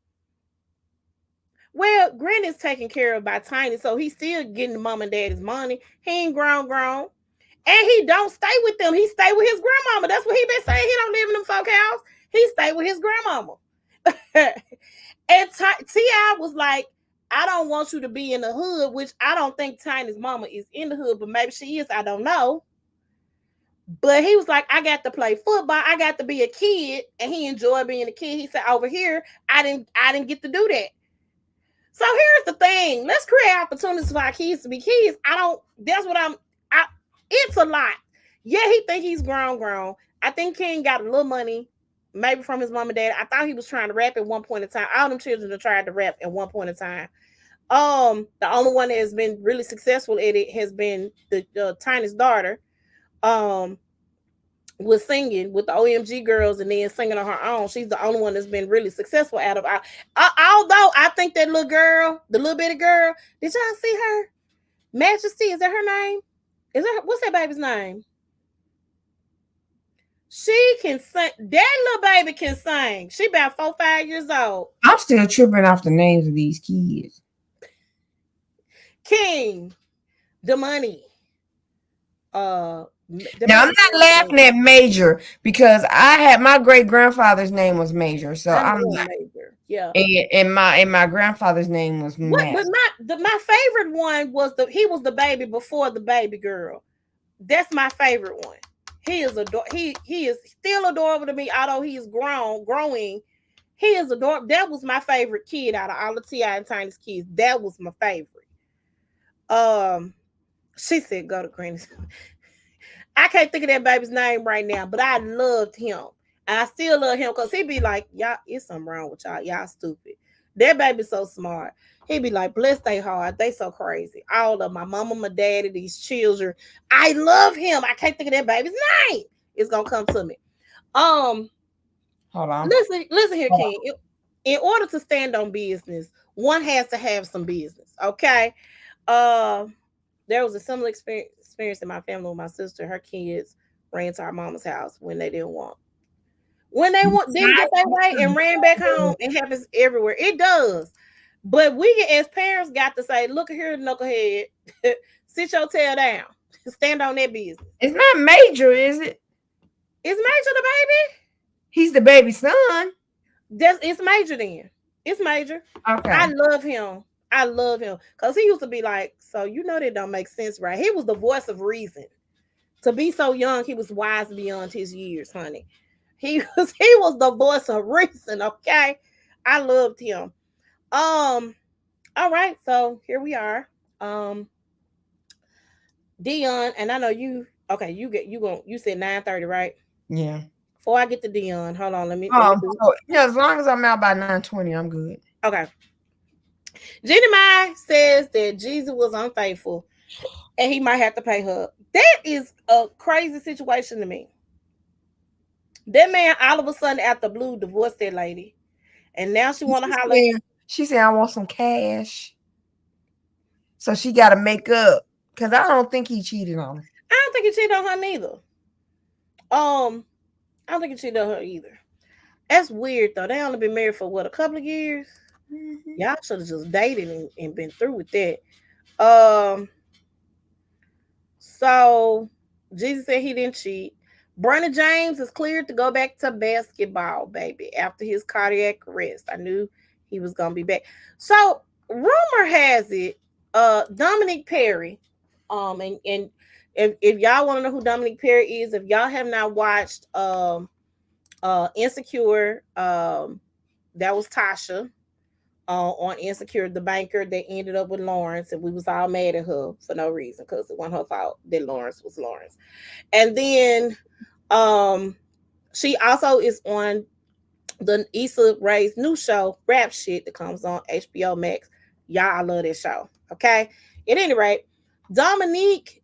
Well, Granny's taken care of by Tiny, so he's still getting the mom and daddy's money. He ain't grown. And he don't stay with them. He stay with his grandmama. That's what he been saying. He don't live in them folk house. He stay with his grandmama. And T.I. was like, I don't want you to be in the hood, which I don't think Tiny's mama is in the hood, but maybe she is. I don't know. But he was like, I got to play football. I got to be a kid. And he enjoyed being a kid. He said, over here, I didn't get to do that. So here's the thing. Let's create opportunities for our kids to be kids. It's a lot. Yeah, he think he's grown. I think King got a little money, maybe from his mom and dad. I thought he was trying to rap at one point in time. All them children have tried to rap at one point in time. The only one that has been really successful at it has been the Tiny's daughter. Um, was singing with the OMG girls and then singing on her own. She's the only one that's been really successful out of although I think that little girl, the little bitty girl, did y'all see her? Majesty, is that her name? Is that what's that baby's name? She can sing. That little baby can sing. She about 4, 5 years old. I'm still tripping off the names of these kids. King, the money. Now I'm not laughing at Major because I had my great grandfather's name was Major, so I I'm know not. Major. Yeah. And my grandfather's name was What? But Matt. my favorite one was he was the baby before the baby girl. That's my favorite one. He is he is still adorable to me, although he is growing. He is adorable. That was my favorite kid out of all the Ti and Tiny's kids. That was my favorite. Um, she said, "Go to Granny's." I can't think of that baby's name right now, but I loved him. And I still love him because he be like, y'all, it's something wrong with y'all. Y'all stupid. That baby's so smart. He be like, bless they heart. They so crazy. All of my mama, my daddy, these children. I love him. I can't think of that baby's name. It's gonna come to me. Um, Hold on. listen here, Hold King. In order to stand on business, one has to have some business. Okay. Uh, there was a similar experience in my family with my sister. Her kids ran to our mama's house when they didn't want. When they didn't get their way and ran back home, it happens everywhere. It does. But we as parents got to say, look here, knucklehead, sit your tail down. Stand on that business. It's not Major, is it? Is Major the baby? He's the baby son. It's Major then. It's Major. Okay. I love him. I love him. Because he used to be like, so you know that don't make sense, right? He was the voice of reason. To be so young, he was wise beyond his years, honey. He was the voice of reason, okay? I loved him. All right, so here we are. Deion, and I know you okay, you said 9:30, right? Yeah. Before I get to Deion, hold on, let me do So, yeah, as long as I'm out by 9:20, I'm good. okay. Jenny Mai says that Jesus was unfaithful and he might have to pay her. That is a crazy situation to me. That man all of a sudden out the blue divorced that lady. And now she wanna holler. She said, I want some cash. So she got to make up because I don't think he cheated on her. I don't think he cheated on her neither. I don't think he cheated on her either. That's weird though. They only been married for what, a couple of years? Mm-hmm. Y'all should have just dated and been through with that. Um, so Jesus said he didn't cheat. Bronny James is cleared to go back to basketball, baby, after his cardiac arrest. I knew he was gonna be back. So rumor has it, Dominic Perry, and if y'all want to know who Dominic Perry is, if y'all have not watched Insecure, that was Tasha on Insecure, the banker that ended up with Lawrence, and we was all mad at her for no reason because it wasn't her fault that Lawrence was Lawrence. And then she also is on the Issa Rae's new show, Rap Shit, that comes on HBO Max. Y'all, I love this show. Okay. At any rate, Dominique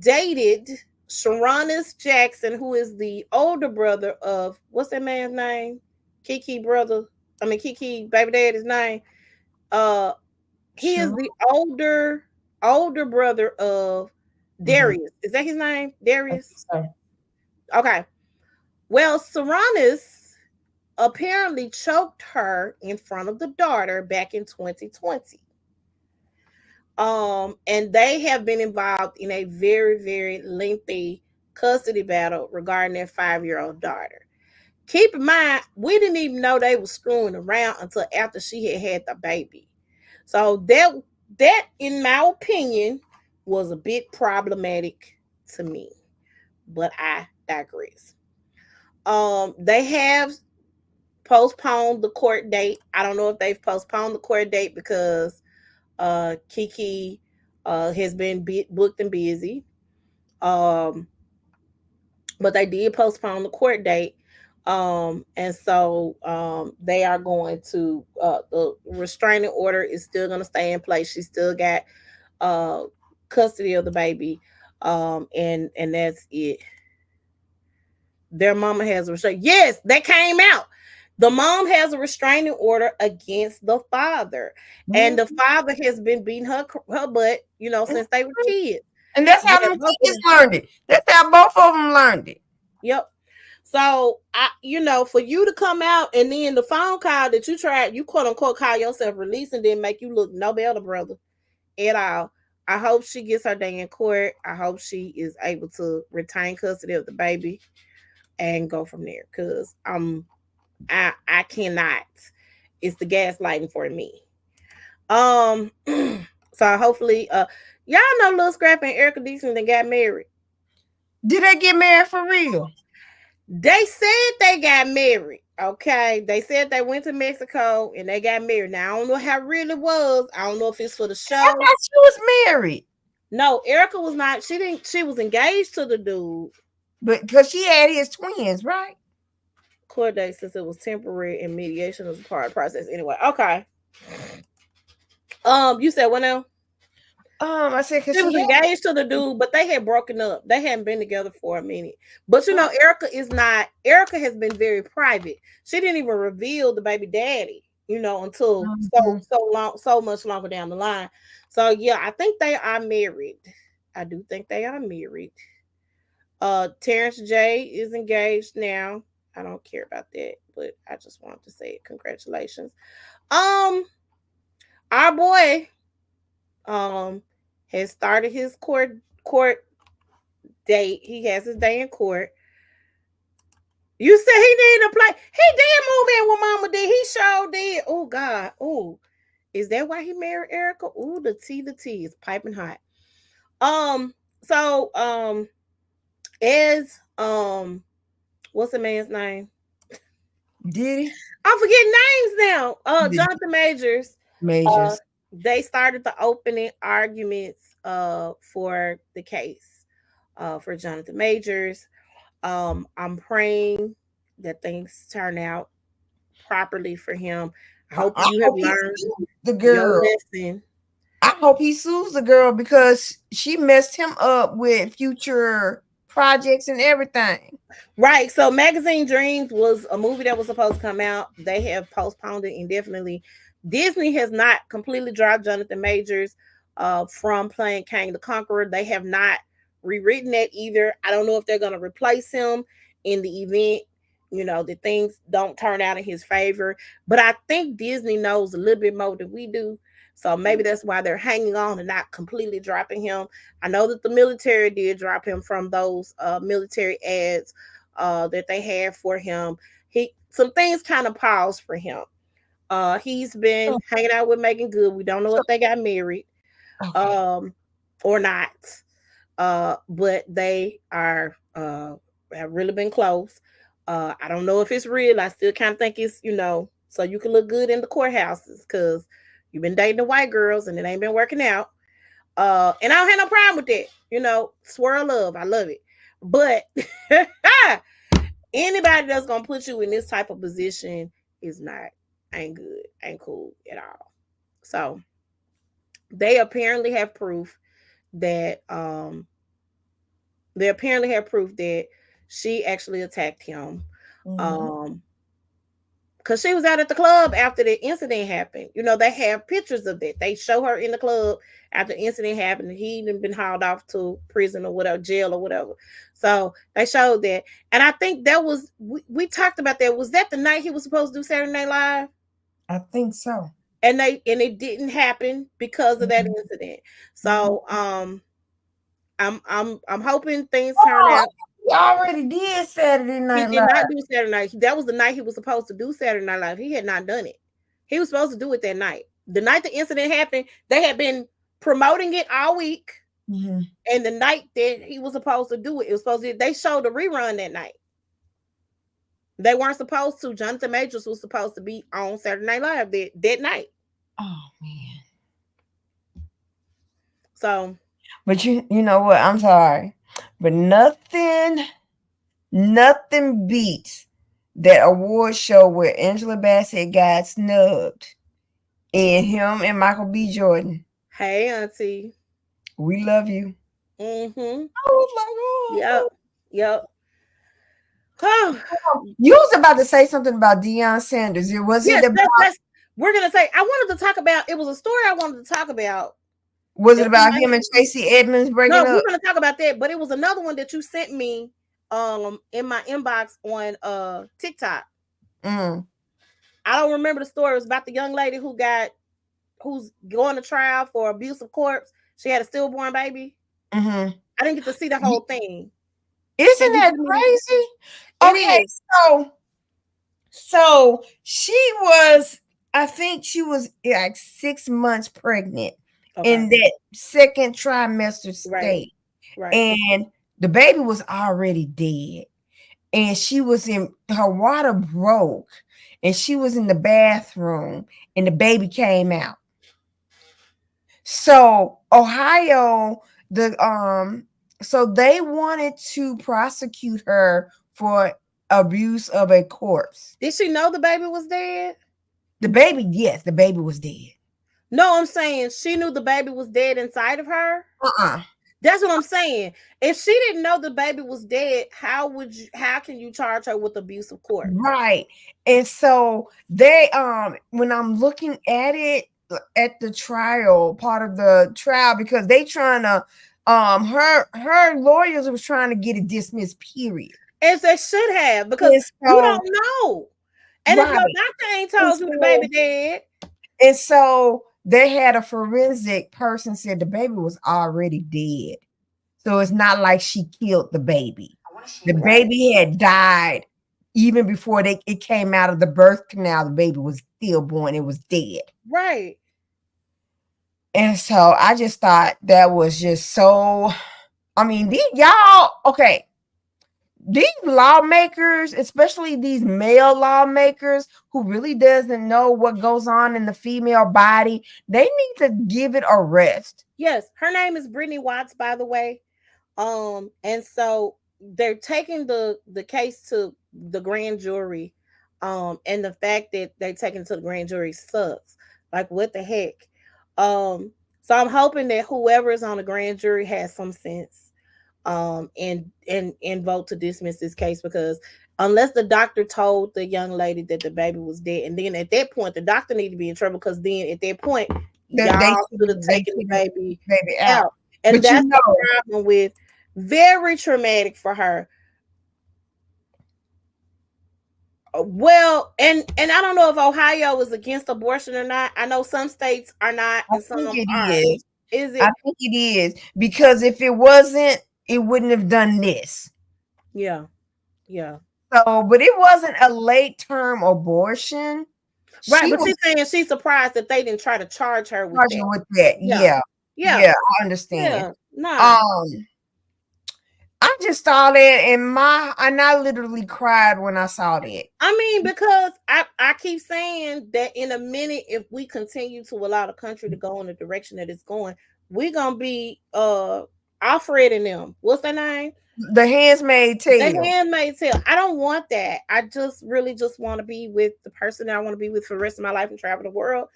dated Sharonis Jackson, who is the older brother of what's that man's name? Kiki brother. I mean Kiki baby daddy's name. Uh he is the older brother of Darius. Mm-hmm. Is that his name? Darius? Okay. Well, Sharonis apparently choked her in front of the daughter back in 2020. And they have been involved in a very, very lengthy custody battle regarding their 5-year-old daughter. Keep in mind, we didn't even know they were screwing around until after she had the baby. So that, in my opinion, was a bit problematic to me. But I digress. They have postponed the court date. I don't know if they've postponed the court date because Kiki has been booked and busy. But they did postpone the court date. And so they are going to the restraining order is still going to stay in place. She still got uh custody of the baby. And that's it. Their mama has a restraint. Yes, that came out. The mom has a restraining order against the father, and Mhm. the father has been beating her butt, since they were kids. And that's how Yeah, them both of kids them. learned it. That's how both of them learned it. Yep. So for you to come out and then the phone call that you tried, you quote unquote call yourself release and then make you look no better, brother, at all. I hope she gets her day in court. I hope she is able to retain custody of the baby and go from there. Cause I cannot. It's the gaslighting for me. Um so hopefully y'all know Lil Scrap and Erica Deason that got married. Did they get married for real? They said they got married. Okay. They said they went to Mexico and they got married. Now I don't know how real it was. I don't know if it's for the I show. thought she was married. No, Erica was not. She was engaged to the dude. But because she had his twins, right? Court date since it was temporary and mediation was a part of the process. Anyway, okay. You said what now? I said because She she was had. engaged to the dude, but they had broken up. They hadn't been together for a minute. But Erica is not. Erica has been very private. She didn't even reveal the baby daddy, until Mhm. so much longer down the line. So yeah, I think they are married. I do think they are married. Terrence J is engaged now. I don't care about that, but I just wanted to say congratulations. Um, our boy has started his court date. He has his day in court. You said he needed to play. He did move in with Mama did. He sure did. Oh God. Oh, is that why he married Erica? Oh, the tea is piping hot. Um. So as what's the man's name? Did he? I'm forgetting names now. Did Jonathan Majors. Uh, Majors. they started the opening arguments for the case for Jonathan Majors. I'm praying that things turn out properly for him. I hope I you have hope he learned sues the your girl. lesson. I hope he sues the girl because she messed him up with future projects and everything. Right. So Magazine Dreams was a movie that was supposed to come out. They have postponed it indefinitely. Disney has not completely dropped Jonathan Majors from playing Kang the Conqueror. They have not rewritten that either. I don't know if they're going to replace him in the event, that things don't turn out in his favor. But I think Disney knows a little bit more than we do. So maybe that's why they're hanging on and not completely dropping him. I know that the military did drop him from those military ads that they had for him. Some things kind of paused for him. He's been So, hanging out with Megan Good. We don't know so if they got married okay. um or not. But they are have really been close. I don't know if it's real. I still kind of think it's, so you can look good in the courthouses because you've been dating the white girls and it ain't been working out. And I don't have no problem with that. Swirl love. I love it. But anybody that's gonna put you in this type of position is not ain't good, ain't cool at all. So they apparently have proof that she actually attacked him. Mhm. Um because she was out at the club after the incident happened. They have pictures of that. They show her in the club after the incident happened. He had been hauled off to prison or whatever, jail or whatever. So they showed that. And I think that was, we talked about that. Was that the night he was supposed to do Saturday Night Live? I think so. And it didn't happen because of that Mhm. incident. Mhm. So I'm hoping things turn Oh, out. he already did Saturday He Night did Live. not do Saturday night. That was the night he was supposed to do Saturday Night Live. He had not done it. He was supposed to do it that night. The night the incident happened, they had been promoting it all week. Mhm. And the night that he was supposed to do it, it was supposed to. They showed the rerun that night. They weren't supposed to. Jonathan Majors was supposed to be on Saturday Night Live that night. Oh man. So But you know what? I'm sorry. But nothing beats that award show where Angela Bassett got snubbed, and him and Michael B. Jordan. Hey, Auntie. We love you. Mm-hmm. I was like, Yep. oh. Yep. Oh, You was about to say something about Deion Sanders. Was it yes, about we're gonna say I wanted to talk about it was a story I wanted to talk about was it that we about might him and Tracy Edmonds no, breaking we're up? gonna talk about that, but it was another one that you sent me in my inbox on TikTok. Mm, I don't remember the story. It was about the young lady who's going to trial for abuse of corpse. She had a stillborn baby. mm-hmm. I didn't get to see the whole thing. Isn't Can you that give me crazy? it Okay, is. so she was, I think she was like 6 months pregnant Okay. in that second trimester Right. state, Right. and the baby was already dead, and she was in her water broke, and she was in the bathroom, and the baby came out. So Ohio, so they wanted to prosecute her for abuse of a corpse. Did she know the baby was dead? The baby, yes, the baby was dead. No, I'm saying she knew the baby was dead inside of her. Uh-uh. That's what I'm saying. If she didn't know the baby was dead, how can you charge her with abuse of corpse? Right. And so they when I'm looking at it at the trial, part of the trial, because they trying to her lawyers was trying to get it dismissed, period. As they should have, because And you so don't know. And if your right. doctor ain't And told you the baby so dead, they had a forensic person said the baby was already dead. So it's not like she killed the baby. The right, baby had died even before it came out of the birth canal. The baby was stillborn. It was dead. right. And so I just thought that was just so. I mean, y'all, okay. These lawmakers, especially these male lawmakers who really doesn't know what goes on in the female body, they need to give it a rest. Yes, her name is Brittany Watts, by the way. And so they're taking the case to the grand jury. And the fact that they're taking it to the grand jury sucks. Like what the heck? So I'm hoping that whoever is on the grand jury has some sense and vote to dismiss this case, because unless the doctor told the young lady that the baby was dead, and then at that point the doctor need to be in trouble, because then at that point y'all should have They taken the took the baby baby out. out. And But you that's the know, problem with very traumatic for her. Well, and I don't know if Ohio is against abortion or not. I know some states are not I and some think it are. is. Is I it? think it is because if it wasn't, it wouldn't have done this. Yeah. Yeah. So, but it wasn't a late term abortion. Right, She but was she's saying she's surprised that they didn't try to charge her with that. charging with that. Yeah. Yeah. Yeah. Yeah, I understand. Yeah. Nah. Um, I just saw that and I literally cried when I saw that. I mean, because I keep saying that in a minute, if we continue to allow the country to go in the direction that it's going, we're gonna be Alfred and them. What's their name? The Handmaid's The Tale. Handmaid's Tale. I don't want that. I just really just want to be with the person that I want to be with for the rest of my life and travel the world.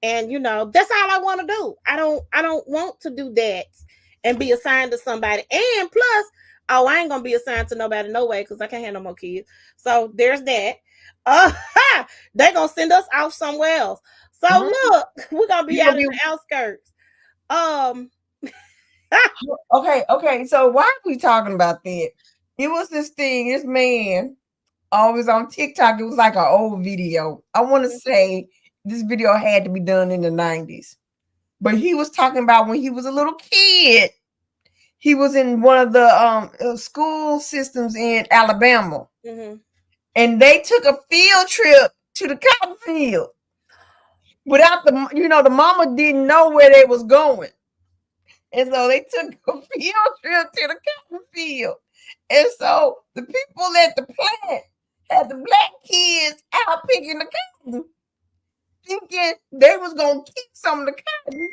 And that's all I want to do. I don't want to do that and be assigned to somebody. And plus, oh, I ain't gonna be assigned to nobody no way, because I can't have no more kids. So there's that. Uh they gonna send us off somewhere else. So Mhm. look, we're gonna be You out gonna in be the outskirts. Um okay. So why are we talking about that? It was this thing, this man always on TikTok. It was like an old video. I want to say this video had to be done in the 90s. But he was talking about when he was a little kid. He was in one of the school systems in Alabama. mhm. And they took a field trip to the cotton field. Without the mama didn't know where they was going. And so they took a field trip to the cotton field. And so the people at the plant had the black kids out picking the cotton, thinking they was gonna keep some of the cotton.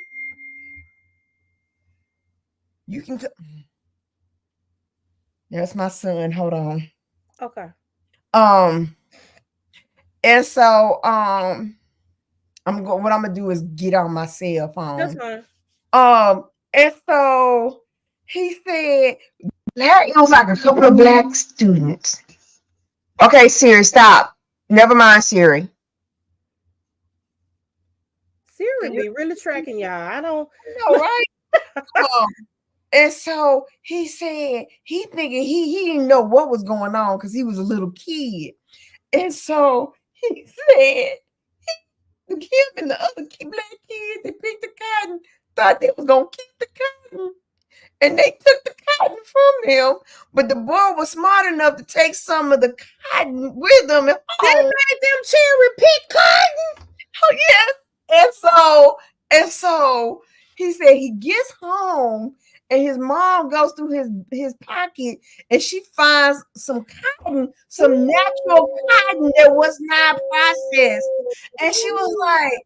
You can. There's my son. Hold on. Okay. Um. And so what I'm gonna do is get on my cell That's phone. fine. And so he said it was like a couple of black students. Okay, Siri, stop. Never mind, Siri. Siri Can you be really tracking y'all. I don't. know, right? Um, and so he said he thinking he didn't know what was going on because he was a little kid. And so he said him and the other black kids that picked the cotton thought they was gonna keep the cotton. And they took the cotton from him, but the boy was smart enough to take some of the cotton with him at They home. made them cherry pick cotton. Oh yes. And so he said he gets home and his mom goes through his pocket and she finds some cotton, some natural cotton that was not processed. And she was like,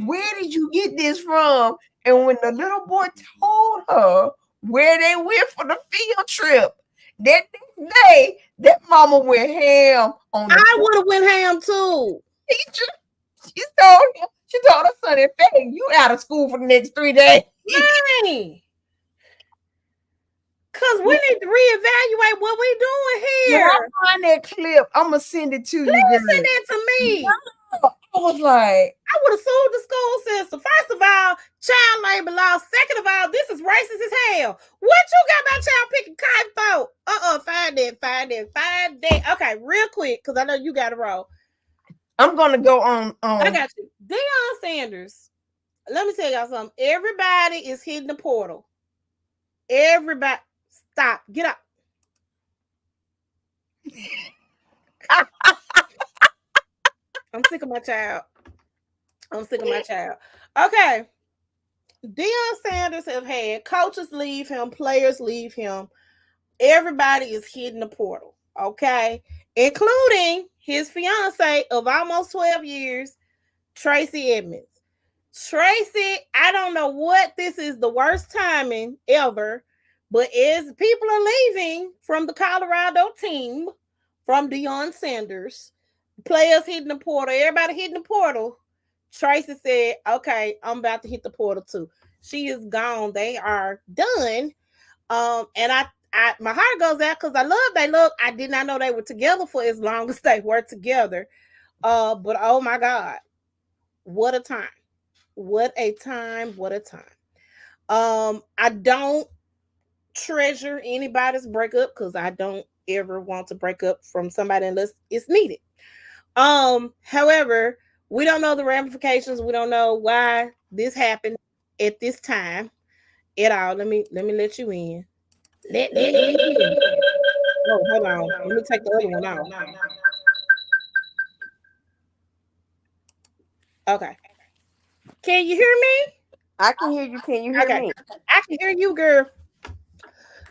"Where did you get this from?" And when the little boy told her where they went for the field trip, that day, that mama went ham on the I would have went ham too. teacher. She told her son, in fact, you out of school for the next 3 days. Dang. Cause we need to reevaluate what we doing When I here. find that clip, I'm gonna send it to you, Please send girl. that to me. I was like, I would have sued the school system. First of all, child labor law. Second of all, this is racist as hell. What you got my child picking cotton for? Find that. Okay, real quick, because I know you got to roll. I'm gonna go on. I got you. Deion Sanders. Let me tell y'all something. Everybody is hitting the portal. Everybody, stop. Get up. I'm sick of my child. Okay. Deion Sanders have had coaches leave him, players leave him. Everybody is hitting the portal. Okay. Including his fiance of almost 12 years, Tracy Edmonds. Tracy, I don't know what this is the worst timing ever, but as people are leaving from the Colorado team, from Deion Sanders, players hitting the portal, everybody hitting the portal. Tracy said, "Okay, I'm about to hit the portal too." She is gone. They are done. And I my heart goes out because I love they look. I did not know they were together for as long as they were together. But oh my God, what a time! What a time! What a time! I don't treasure anybody's breakup because I don't ever want to break up from somebody unless it's needed. However, we don't know the ramifications. We don't know why this happened at this time at all. Let you in. Let me in. Oh, hold on. Let me take the other one out. Okay. Can you hear me? I can hear you. Can you hear Okay. me? I can hear you, girl.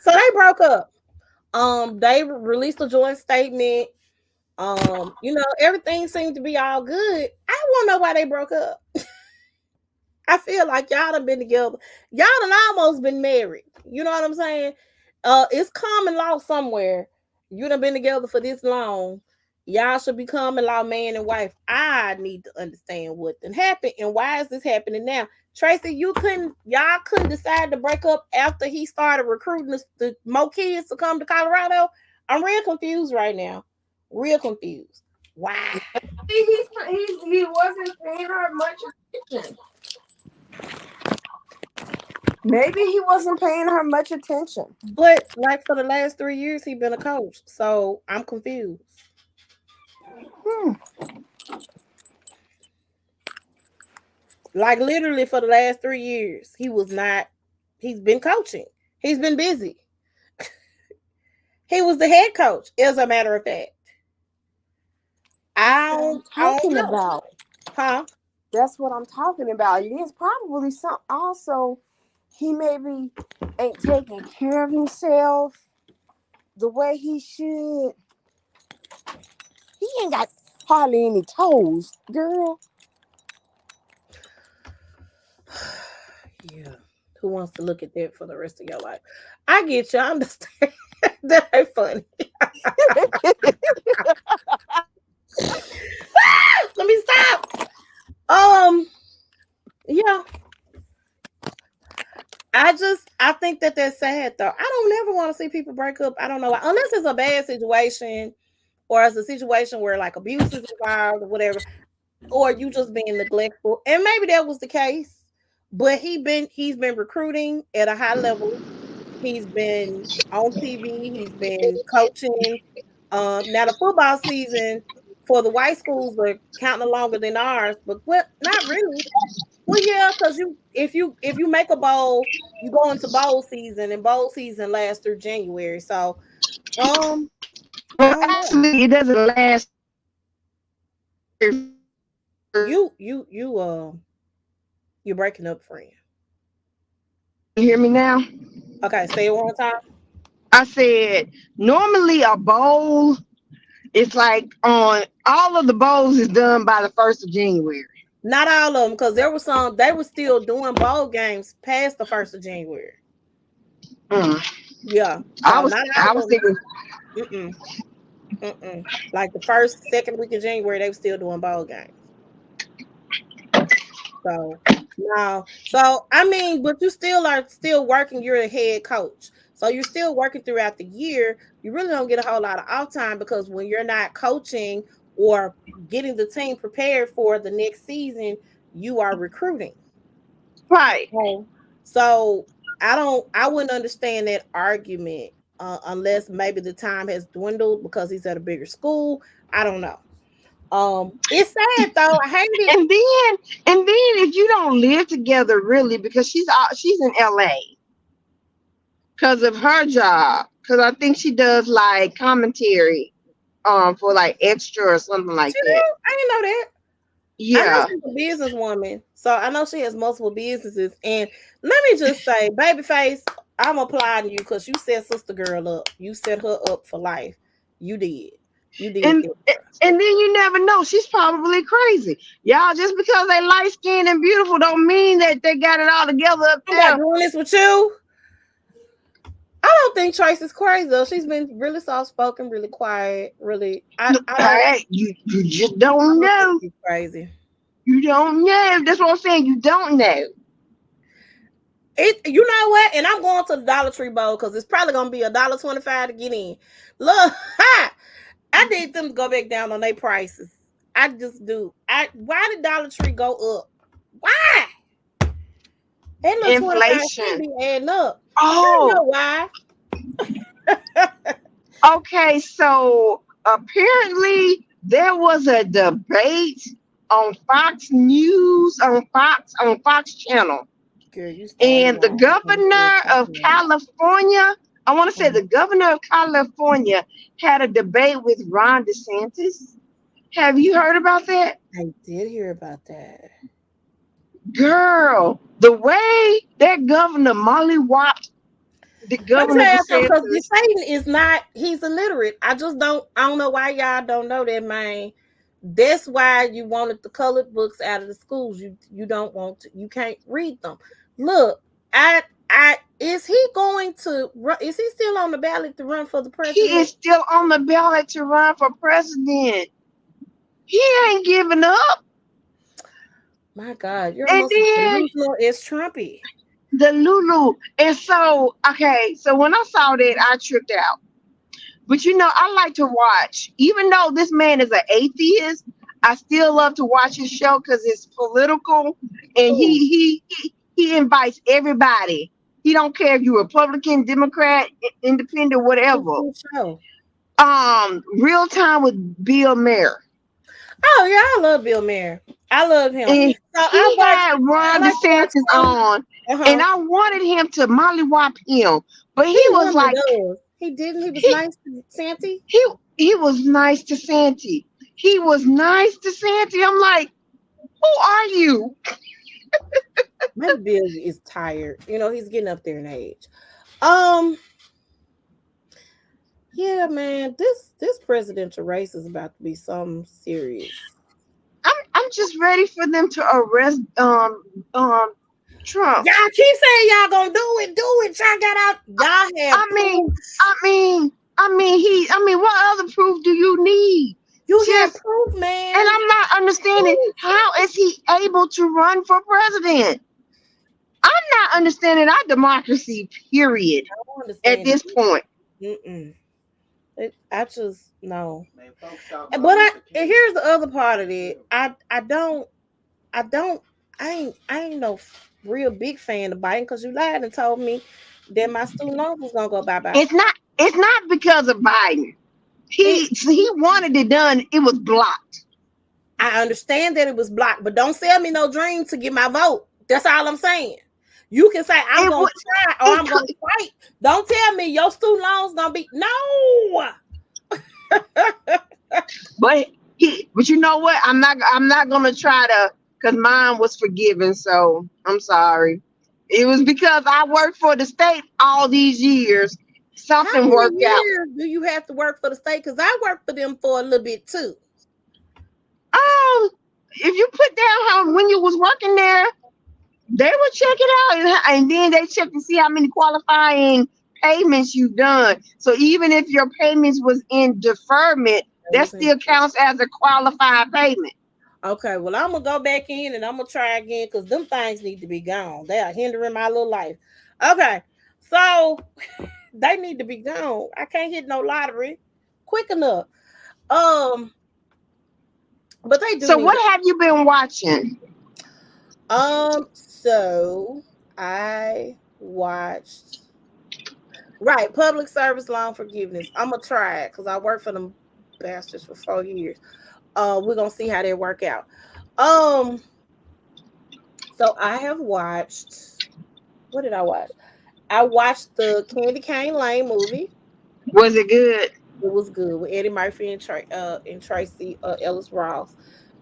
So they broke up. They released a joint statement. Everything seemed to be all good. I want to know why they broke up. I feel like y'all done been together. Y'all done almost been married. You know what I'm saying? It's common law somewhere. You done been together for this long. Y'all should be common law man and wife. I need to understand what done happened and why is this happening now. Tracy, y'all couldn't decide to break up after he started recruiting the more kids to come to Colorado. I'm real confused right now. Real confused. Why? He wasn't paying her much attention. Maybe he wasn't paying her much attention. But like for the last 3 years, he been a coach, so I'm confused. Hmm. Like literally for the last 3 years, he was not. He's been coaching. He's been busy. He was the head coach, as a matter of fact. I don't Talking know, about. huh? That's what I'm talking about. It is probably some. Also, he maybe ain't taking care of himself the way he should. He ain't got hardly any toes, girl. Yeah. Who wants to look at that for the rest of your life? I get you. I understand. That ain't funny. Let me stop. Yeah. I think that that's sad though. I don't never want to see people break up. I don't know why, unless it's a bad situation or it's a situation where like abuse is involved or whatever, or you just being neglectful. And maybe that was the case. But he's been recruiting at a high level. He's been on TV. He's been coaching. Now the football season for the white schools are counting longer than ours, but what? Not really. Well, yeah, because if you make a bowl, you go into bowl season, and bowl season lasts through January. So, um, I Well, don't know. actually, it doesn't last. You you're breaking up, friend. You hear me now? Okay, say it one more time. I said normally a bowl is like on all of the bowls is done by the 1st of January. Not all of them, because there were some they were still doing bowl games past the 1st of January. Mm. Yeah, I so was not I all was of them. thinking, Mm-mm, mm-mm. Like the first, second week of January, they were still doing bowl games. So no, so I mean, but you still are still working. You're a head coach, so you're still working throughout the year. You really don't get a whole lot of off time because when you're not coaching or getting the team prepared for the next season, you are recruiting. right. So I wouldn't understand that argument unless maybe the time has dwindled because he's at a bigger school. I don't know. It's sad though. I hate it. And then if you don't live together really, because she's in LA because of her job, because I think she does like commentary for like extra or something like She that. do? I didn't know that. I know Yeah. she's a businesswoman, so I know she has multiple businesses. And let me just say, babyface, I'm applauding you because you set sister girl up. You set her up for life. You did. You did And that. and then you never know. She's probably crazy. Y'all, just because they light skinned and beautiful don't mean that they got it all together up I'm not there. doing this with you. I don't think Trace is crazy though. She's been really soft spoken, really quiet, really. Hey, you just I don't don't think know. she's crazy. You don't know. That's what I'm saying. You don't know. You know what? And I'm going to the Dollar Tree Bowl because it's probably gonna be $1.25 to get in. Look, ha! I need them to go back down on their prices. I just do. Why did Dollar Tree go up? Why? That little 25 should Inflation. be adding up. I Oh, know why. okay. So apparently there was a debate on Fox News, on Fox Channel. Girl, you started And the wrong. governor of California, I want to say the governor of California had a debate with Ron DeSantis. Have you heard about that? I did hear about that. Girl, the way that governor mollywopped the Let me governor tell you something, because DeSantis, Satan is not, he's illiterate. I don't know why y'all don't know that, man. That's why you wanted the colored books out of the schools. You don't want to, you can't read them. Look, is he going to run? Is he still on the ballot to run for the he president? is still on the ballot to run for president. He ain't giving up. My God, you're And almost as then delusional as Trumpy. the Lulu. And so, okay, so when I saw that, I tripped out. But I like to watch, even though this man is an atheist, I still love to watch his show because it's political, and Ooh, he invites everybody. He don't care if you're Republican, Democrat, Independent, who's whatever. the show? Real time with Bill Maher, Oh yeah, I love Bill Maher. I love him. and So he had I Ron like to watch DeSantis him. on, and Uh-huh. I wanted him to mollywop him, but he He was normally like, does. He didn't. He was he nice to Santy. he he was nice to Santy. He was nice to Santy. I'm like, who are you? Maybe Bill is tired. He's getting up there in age. Um, yeah, man. This presidential race is about to be something serious. I'm just ready for them to arrest Trump. Y'all keep saying y'all gonna do it. Do it. Y'all got out. Y'all have I mean, proof. I mean, what other proof do you need? You have Just, proof, and man. I'm not understanding how is he able to run for president? I'm not understanding our democracy, period, I don't at understand this point. it. Mm-mm. I just no. And here's the other part of it. I don't I ain't no real big fan of Biden because you lied and told me that my student loan was gonna go bye bye. It's not because of Biden. It He wanted it done. It was blocked. I understand that it was blocked, but don't sell me no dream to get my vote. That's all I'm saying. You can say I'm It gonna would try or it I'm gonna could, fight. Don't tell me your student loans gonna be no. but you know what? I'm not gonna try to, because mine was forgiven. So I'm sorry. It was because I worked for the state all these years. How Something many worked out. years do you have to work for the state? Because I worked for them for a little bit too. If you put down how when you was working there, they would check it out, and then they check to see how many qualifying payments you've done. So even if your payments was in deferment, It that was in- still counts as a qualified payment. Okay, well, I'm gonna go back in and I'm gonna try again because them things need to be gone. They are hindering my little life. Okay, so they need to be gone. I can't hit no lottery quick enough. Um, but they do So need what to. have you been watching? So I watched right public service loan forgiveness. I'm gonna try it because I worked for them bastards for 4 years. We're gonna see how they work out. Um, so I have watched. What did I watch? I watched the Candy Cane Lane movie. Was it good? It was good with Eddie Murphy and Tracy Ellis Ross.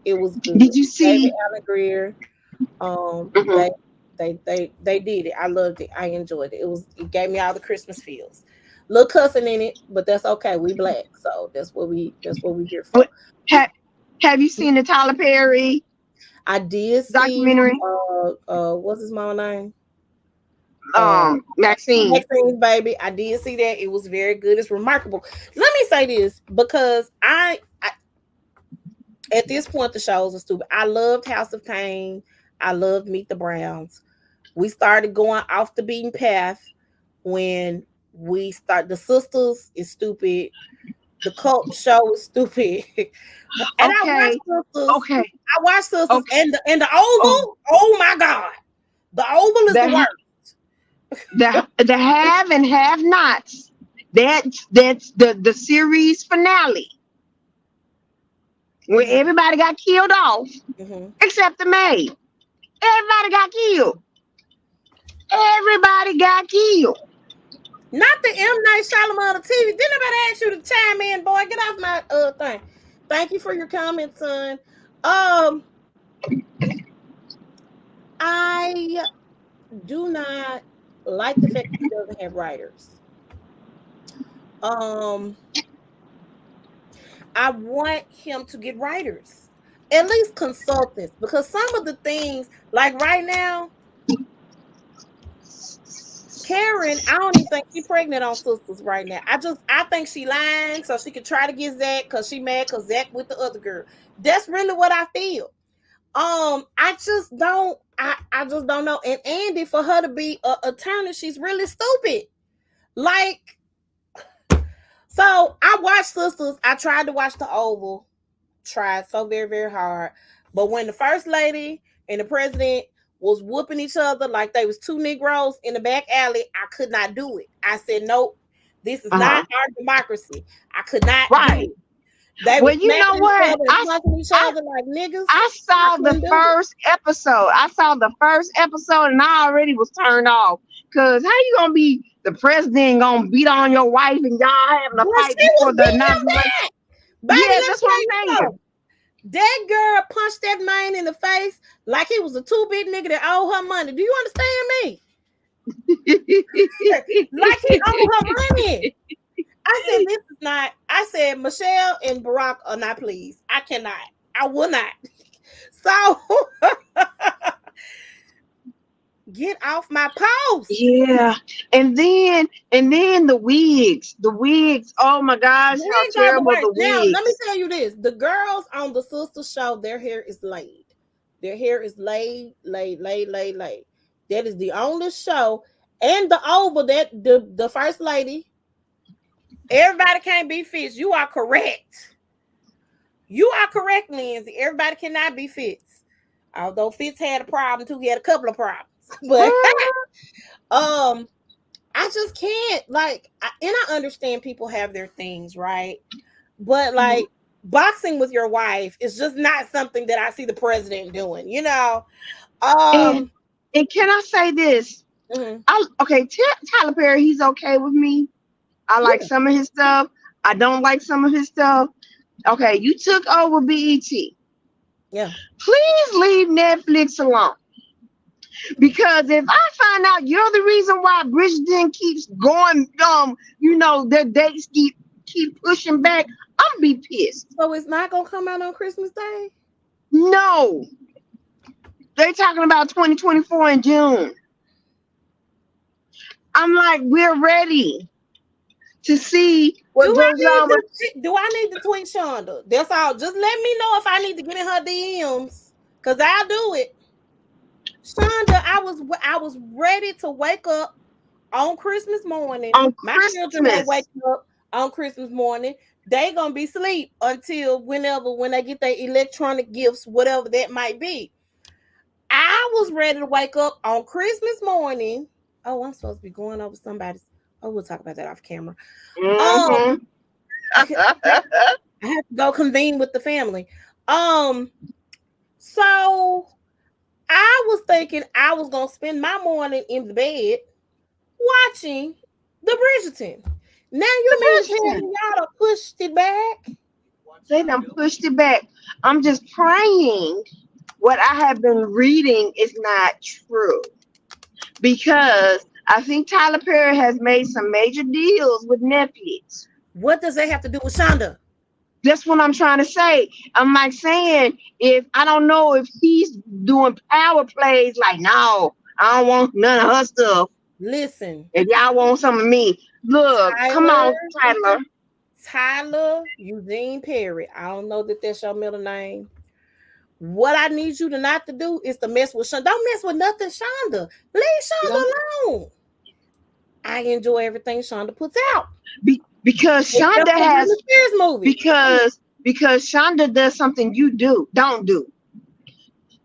It was good. Did you David see? Allen Greer. Mhm. They did it. I loved it. I enjoyed it. It gave me all the Christmas feels. Little cussing in it, but that's okay. We black, so that's what we here for. What have Have you seen the Tyler Perry I did see documentary? what's his mama name? Uh Maxine. Maxine's baby. I did see that. It was very good. It's remarkable. Let me say this because I at this point the shows are stupid. I loved House of Pain. I loved Meet the Browns. We started going off the beaten path when we start. The Sisters is stupid. The Cult show is stupid. And I watched Okay. Sisters. Okay. I watched Sisters Okay. and the Oh, Oval. Oh my God, the Oval is the the worst. the have and have nots. That's the series finale where Mhm, everybody got killed off mhm. except the maid. Everybody got killed. Everybody got killed. Not the M Night Shyamalan of TV. Didn't nobody ask you to chime in, boy? Get off my thing. Thank you for your comment, son. Um, I do not like the fact that he doesn't have writers. Um, I want him to get writers, at least consultants, because some of the things, like right now, Karen, I don't even think she's pregnant on Sisters right now. I think she lying so she could try to get Zach because she mad because Zach with the other girl. That's really what I feel. I just don't know. And Andy, for her to be a attorney, she's really stupid. Like, so I watched Sisters. I tried to watch The Oval. Tried so very, very hard. But when the first lady and the president was whooping each other like they was two Negroes in the back alley, I could not do it. I said, nope, this is not Uh-huh. our democracy. I could not do Right. it. They were Well, you know smacking each what? other and punching each I other like niggas. I I saw the couldn't do it. first episode. I saw the first episode and I already was turned off. Cause how you gonna be the president gonna beat on your wife and y'all having a But fight she was before the beating him inauguration? back. Baby, Yeah, let me that's what tell I'm you saying. something. That girl punched that man in the face like he was a two-bit nigga that owed her money. Do you understand me? Like he owed her money. I said, this is not. I said, Michelle and Barack are not pleased. I cannot. I will not. So Get off my post. Yeah. And then the wigs. The wigs. Oh my gosh, how Wigs are the terrible worst. the Now, let me wigs. tell you this: the girls on the sister show, their hair is laid. Their hair is laid, laid, laid, laid, laid. That is the only show. And the oval that the first lady, everybody can't be Fitz. You are correct. You are correct, Lindsay. Everybody cannot be Fitz. Although Fitz had a problem too, he had a couple of problems. But um, I just can't and I understand people have their things, right? But like boxing with your wife is just not something that I see the president doing, you know. and Um, and can I say this? mhm. Tyler Perry, he's okay with me. I like Yeah, some of his stuff. I don't like some of his stuff. Okay, you took over BET. yeah. Please leave Netflix alone. Because if I find out you're the reason why Bridgerton keeps going, their dates keep pushing back, I'm be pissed. So it's not gonna come out on Christmas Day. No, they're talking about 2024 in June. I'm like, we're ready to see Do what I goes need on with. to tweet Shonda? That's all. Just let me know if I need to get in her DMs, cause I'll do it. Shonda, I was ready to wake up on Christmas morning. On My children ain't Christmas. waking up on Christmas morning. They gonna be asleep until when they get their electronic gifts, whatever that might be. I was ready to wake up on Christmas morning. Oh, I'm supposed to be going over somebody's. Oh, we'll talk about that off camera. Um, Hmm. I have to go convene with the family. Um, so I was thinking I was gonna spend my morning in the bed watching the Bridgerton. Now you mean to tell me y'all done pushed it back? They done pushed it back. I'm just praying what I have been reading is not true. Because I think Tyler Perry has made some major deals with Netflix. What does that have to do with Shonda? That's what I'm trying to say. I'm like saying, if I don't know if he's doing power plays, like, no, I don't want none of her stuff. Listen, If y'all want some of me, look, come Tyler, on, Tyler. Tyler Eugene Perry. I don't know that that's your middle name. What I need you to not to do is to mess with Shonda. Don't mess with nothing, Shonda. Leave Shonda alone. I enjoy everything Shonda puts out. Because Except Shonda for has Britney Spears movie. because Shonda does something you don't do.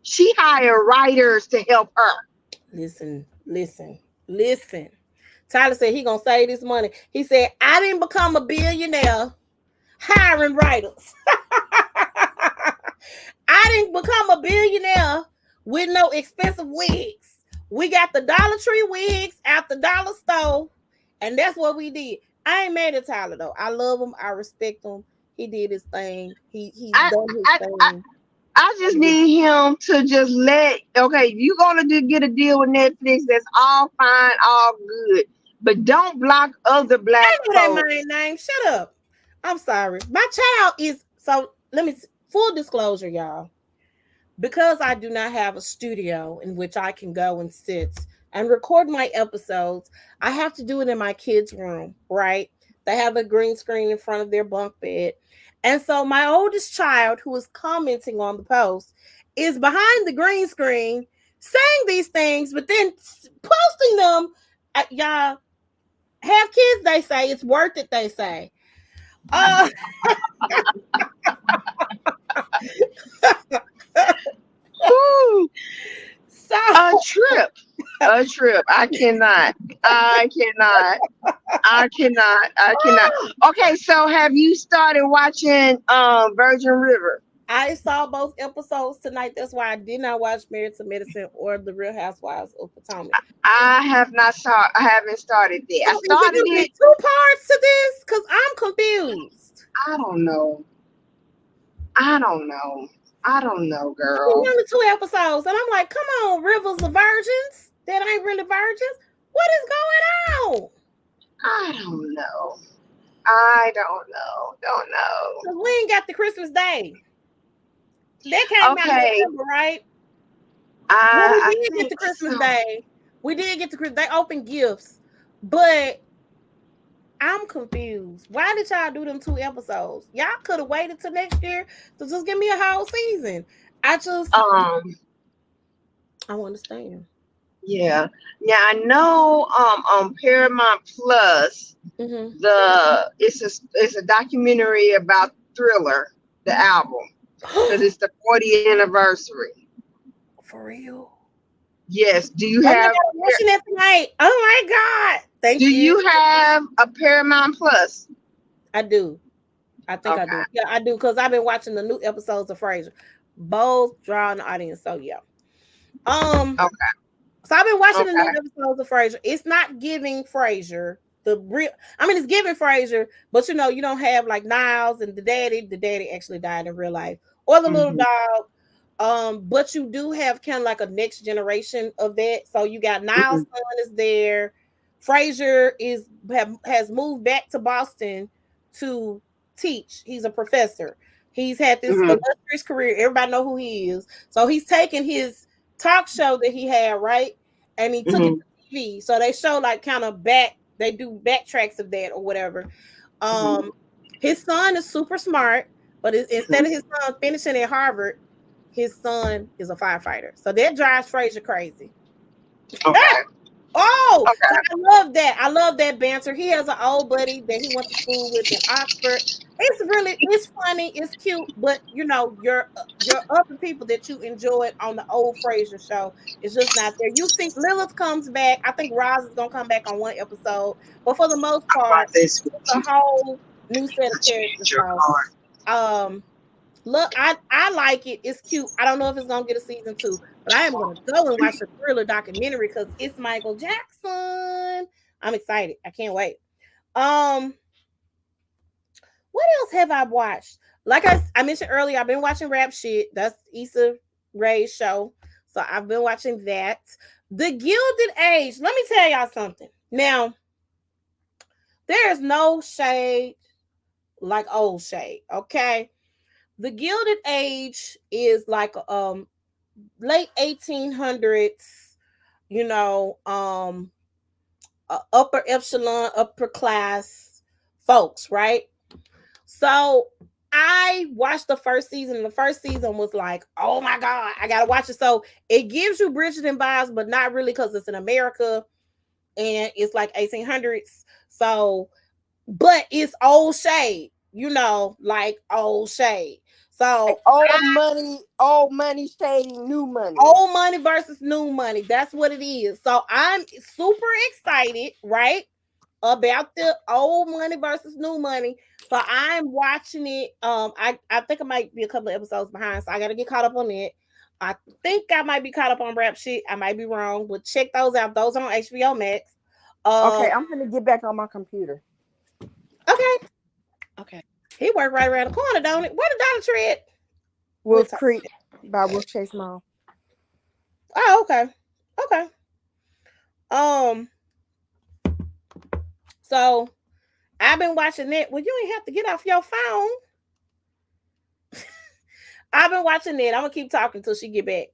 She hired writers to help her. Listen, listen, listen. Tyler said he gonna save this money. He said, I didn't become a billionaire hiring writers. I didn't become a billionaire with no expensive wigs. We got the Dollar Tree wigs at the dollar store, and that's what we did. I ain't mad at Tyler though. I love him. I respect him. He did his thing. He's I done his I I, thing. I just need him to just you're gonna get a deal with Netflix, that's all fine, all good. But don't block other I black know that folks. man's name. Shut up. I'm sorry. My child is so. Let me full disclosure, y'all. Because I do not have a studio in which I can go and sit and record my episodes, I have to do it in my kids' room, right? They have a green screen in front of their bunk bed. And so my oldest child, who is commenting on the post, is behind the green screen saying these things, but then posting them. Y'all have kids, they say. It's worth it, they say. Uh, Woo, so a trip. A trip. I cannot. I cannot. I cannot. I cannot. Okay, so have you started watching Virgin River? I saw both episodes tonight. That's why I did not watch Married to Medicine or The Real Housewives of Potomac. I haven't started there. So I is it started going to be it. two parts to this? Because I'm confused. I don't know. I don't know. I don't know, I mean, girl. only two episodes, and I'm like, come on, Rivers of Virgins that ain't really virgins. What is going on? I don't know. I don't know. Don't know. 'Cause we ain't got the Christmas Day. That came out in Okay. November, right? Well, we I did get think the Christmas so. Day. We did get the they opened gifts, but I'm confused. Why did y'all do them 2 episodes? Y'all could have waited till next year to just give me a whole season. Um, I don't understand. yeah. Now I know on Paramount Plus Mm-hmm. it's a documentary about Thriller, the album, because it's the 40th anniversary. For real. Yes. Oh my god, I'm watching that tonight. Oh my god. Do Thank you. you have a Paramount Plus? I do. I think I Okay. do. Yeah, I do because I've been watching the new episodes of Frasier. Both drawing the audience. So yeah. Um, Okay. so I've been watching the new Okay. episodes of Frasier. It's not giving Frasier the real. I mean, it's giving Frasier, but you don't have like Niles and the daddy. The daddy actually died in real life, or the little Hmm. dog. But you do have kind of like a next generation of that. So you got Niles' Hmm. son is there. Frasier has moved back to Boston to teach. He's a professor. He's had this Hmm. illustrious career. Everybody know who he is. So he's taken his talk show that he had, right? And he took it Hmm. to TV. So they show like kind of they do backtracks of that or whatever. Hmm. Um, his son is super smart, but instead of his son finishing at Harvard, his son is a firefighter. So that drives Frasier crazy. Okay. Oh, so Okay. I love that banter. He has an old buddy that he went to school with in Oxford. It's funny, it's cute, but your other people that you enjoyed on the old Frasier show is just not there. You see, Lilith comes back. I think Roz is gonna come back on one episode, but for the most part, About this with it's a you. whole new set of Let you characters. hit your So, card. um, look, I like it. It's cute. I don't know if it's gonna get a season 2, but I am gonna go and watch the Thriller documentary because it's Michael Jackson. I'm excited. I can't wait. Um, what else have I watched? Like I mentioned earlier, I've been watching Rap Shit. That's Issa Rae's show. So I've been watching that. The Gilded Age. Let me tell y'all something. Now, there is no shade like old shade. Okay. The Gilded Age is like late 1800s, upper epsilon, upper class folks, right? So I watched the first season, and the first season was like, oh my God, I gotta watch it. So it gives you Bridgerton vibes, but not really because it's in America and it's like 1800s. So, but it's old shade, like old shade. Like So old money shading new money. old money versus new money. That's what it is. So I'm super excited, right? About the old money versus new money. So I'm watching it. I think I might be a couple of episodes behind. So I gotta get caught up on it. I think I might be caught up on Rap Shit. I might be wrong, but check those out. Those are on HBO Max. Okay, Um, I'm gonna get back on my computer. okay. Okay. He worked right around the corner, don't it? Where the Dollar Tree at? We'll Wolf talk. Creek by Wolf Chase Mall. Oh, okay. Okay. Um, so I've been watching it. Well, you ain't have to get off your phone. I've been watching it. I'm gonna keep talking until she get back.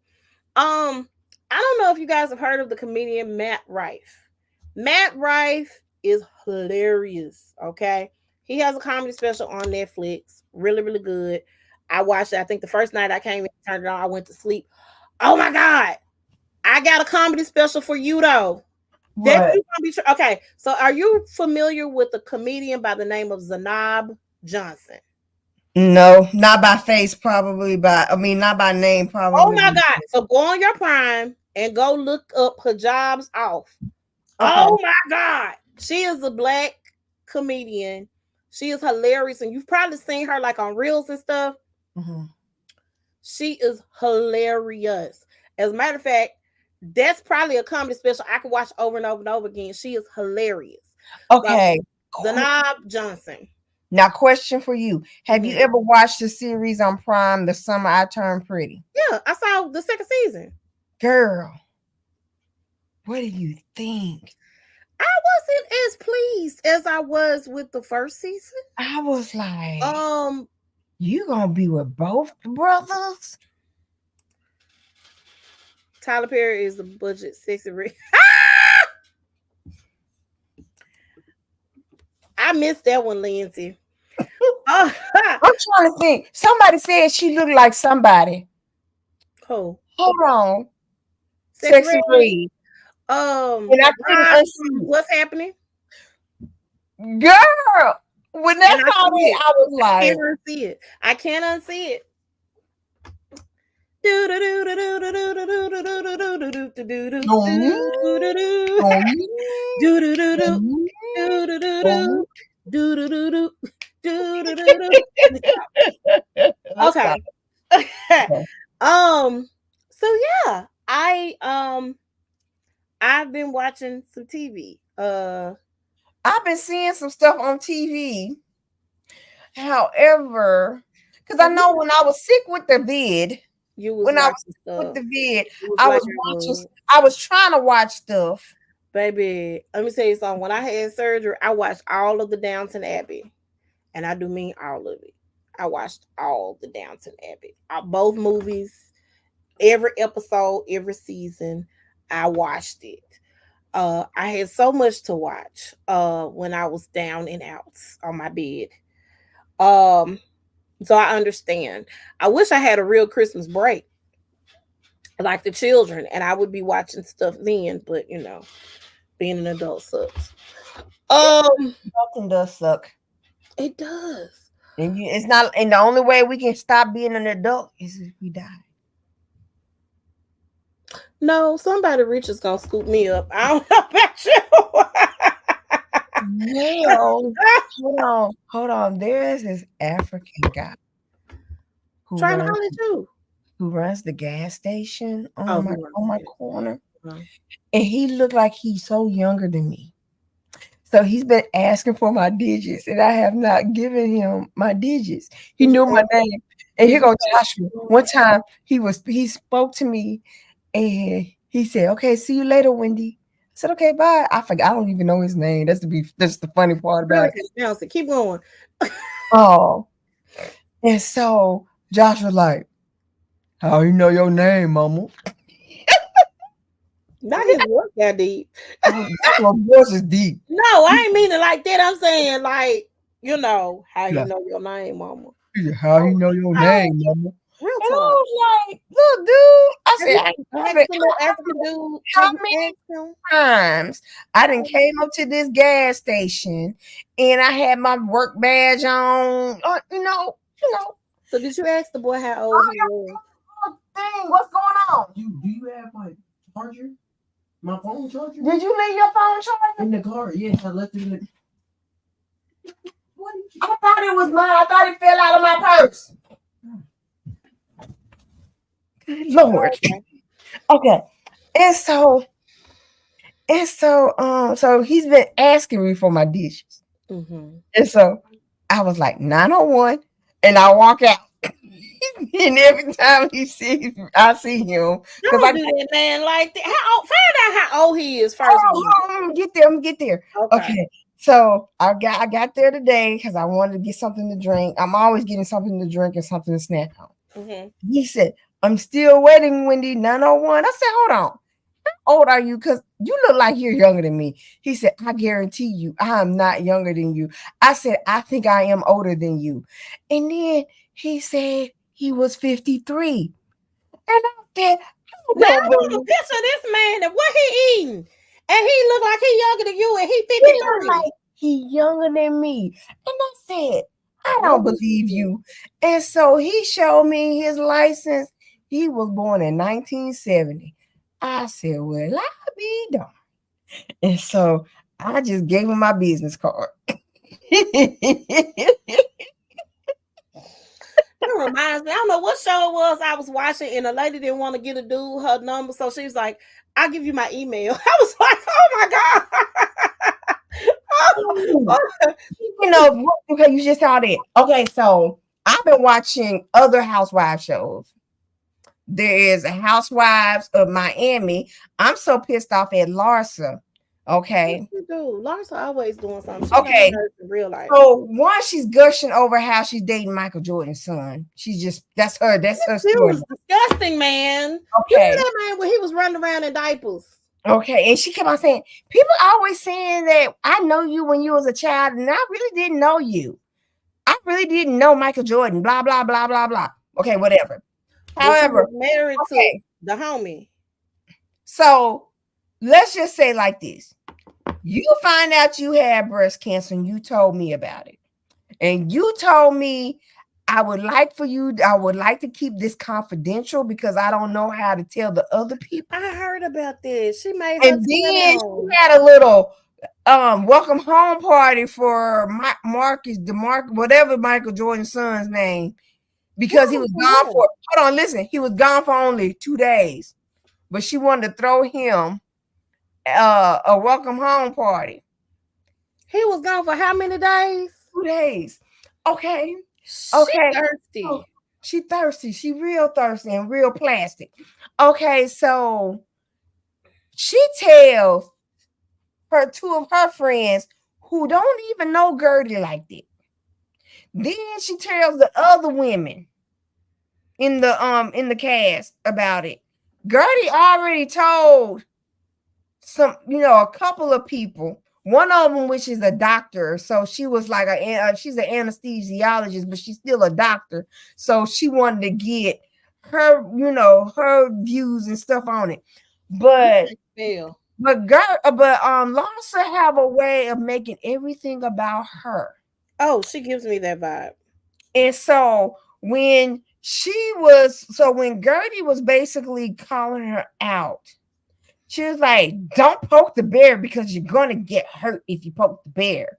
I don't know if you guys have heard of the comedian Matt Rife. Matt Rife is hilarious. Okay, he has a comedy special on Netflix. Really, really good. I watched it. I think the first night I came in, turned it on. I went to sleep. Oh my god! I got a comedy special for you though. That What? you gonna be okay. So, are you familiar with a comedian by the name of Zanab Johnson? No, not by face, probably by. I mean, not by name, Oh probably. my God. So go on your Prime and go look up Hijabs Off. Okay. Oh my God. She is a black comedian. She is hilarious. And you've probably seen her like on Reels and stuff. Mhm. She is hilarious. As a matter of fact, that's probably a comedy special I could watch over and over and over again. She is hilarious. So, Okay. Zanab Johnson. Now, question for you: have you Mhm. ever watched the series on Prime, "The Summer I Turned Pretty"? Yeah, I saw the second season. Girl, what do you think? I wasn't as pleased as I was with the first season. I was like, Um, you gonna be with both brothers? Tyler Perry is the budget sexy rich. I missed that one, Lindsay. Oh, I'm trying to think. Somebody said she looked like somebody. cool. Hold on. Sexy Sexy Red. Red. And I couldn't Rob, unsee what's happening? it. Girl, when And that I called see in, it. I was I can't like, unsee it. I can't unsee it. Do do do do do do do do do do do do do do do "Mm, do do do mm, do do do do mm, do do do mm." do do do do do do do do do. Let me stop. Let's stop. Okay. Okay. So yeah, I've been watching some TV. I've been seeing some stuff on TV. However, because I Have you know when I was sick with the vid, you was when I was watching sick with stuff. the vid, You was I was watching I was trying to watch stuff. baby. Let me tell you something. When I had surgery, I watched all of the Downton Abbey. And I do mean all of it. I watched all the Downton Abbey. Both movies, every episode, every season. I watched it. I had so much to watch when I was down and out on my bed. Um, so I understand. I wish I had a real Christmas break like the children, and I would be watching stuff then. But being an adult sucks. Nothing does suck. It does. And it's not, and the only way we can stop being an adult is if we die. No, somebody rich is gonna scoop me up. I don't know about you. Well, hold on. There's this African guy who Trying to runs holler at you. who runs the gas station Oh, on my corner, uh-huh. and he looked like he's so younger than me. So he's been asking for my digits, and I have not given him my digits. He Did you knew my ask? name, and Did here you goes ask Joshua. him? One time he spoke to me, and he said, "Okay, see you later, Wendy." I said, "Okay, bye." I forgot. I don't even know his name. That's the funny part about Really it. can bounce it. Keep going. Oh, and so Josh was like, "How you know your name, mama?" Not his work that deep. Your voice is deep. No, I ain't mean it like that. I'm saying like, how you Yeah. know your name, mama. He said, "How you Oh, know your oh, name, mama?" real And I talk. was like, "Look, dude," I Have said, you "I asked haven't the little African dude? how Have you many asked him? times I done came up to this gas station and I had my work badge on. You know. So did you ask the boy how old he was? Thing, what's going on? Do you have my charger? My phone charger? Did you leave your phone charger in the car? Yes, I left it in the. I thought it was mine. I thought it fell out of my purse. Good Lord. Okay. Okay. So he's been asking me for my digits. Mm-hmm. And so I was like 901 and I walk out. And every time I see him because Don't do that, man. Like that. Find out how old he is first. I'm gonna get there. Okay. Okay. So I got there today because I wanted to get something to drink. I'm always getting something to drink and something to snack on. Mm-hmm. He said, "I'm still waiting, Wendy, 901." I said, "Hold on. How old are you? Because you look like you're younger than me." He said, "I guarantee you, I am not younger than you." I said, "I think I am older than you." And then he said he was 53. And I said, I Now don't I want a believe picture of this man and what he eating. And he look like he younger than you and he he look 53. like he younger than me. And I said, I What don't was believe he? you. And so he showed me his license. He was born in 1970. I said, well, I'll be darned. And so I just gave him my business card. It reminds me, I don't know what show it was I was watching, and a lady didn't want to get a dude her number, so she was like, "I'll give you my email." I was like, "Oh my god!" Okay, you just saw that. Okay, so I've been watching other housewife shows. There is a Housewives of Miami. I'm so pissed off at Larsa. Okay. You do. Larsa always doing something. She's not Okay. in real life. So one, she's gushing over how she's dating Michael Jordan's son. She's just that's her It story. was disgusting, man. You Okay. know that man when he was running around in diapers. Okay, and she kept on saying, people always saying that I know you when you was a child, and I really didn't know you. I really didn't know Michael Jordan, blah, blah, blah, blah, blah. Okay, whatever. But she However, was married to okay, the homie. so let's just say like this. You find out you had breast cancer and you told me about it. And you told me I would like to keep this confidential because I don't know how to tell the other people. I heard about this. She made her And tell then she them. had a little welcome home party for Marcus, whatever Michael Jordan's son's name, because he Who was for gone who? for hold on, listen, he was gone for only 2 days, but she wanted to throw him a welcome home party. He was gone for how many days? 2 days. Okay. She Okay. Oh, thirsty. she thirsty. She real thirsty and real plastic. Okay, so she tells her two of her friends who don't even know Gertie like that. Then she tells the other women in the cast about it. Gertie already told a couple of people. One of them, which is a doctor, so she was like she's an anesthesiologist, but she's still a doctor. So she wanted to get her views and stuff on it. But Feel. Larsa have a way of making everything about her. Oh, she gives me that vibe. And so when Gertie was basically calling her out, she was like, don't poke the bear because you're gonna get hurt if you poke the bear.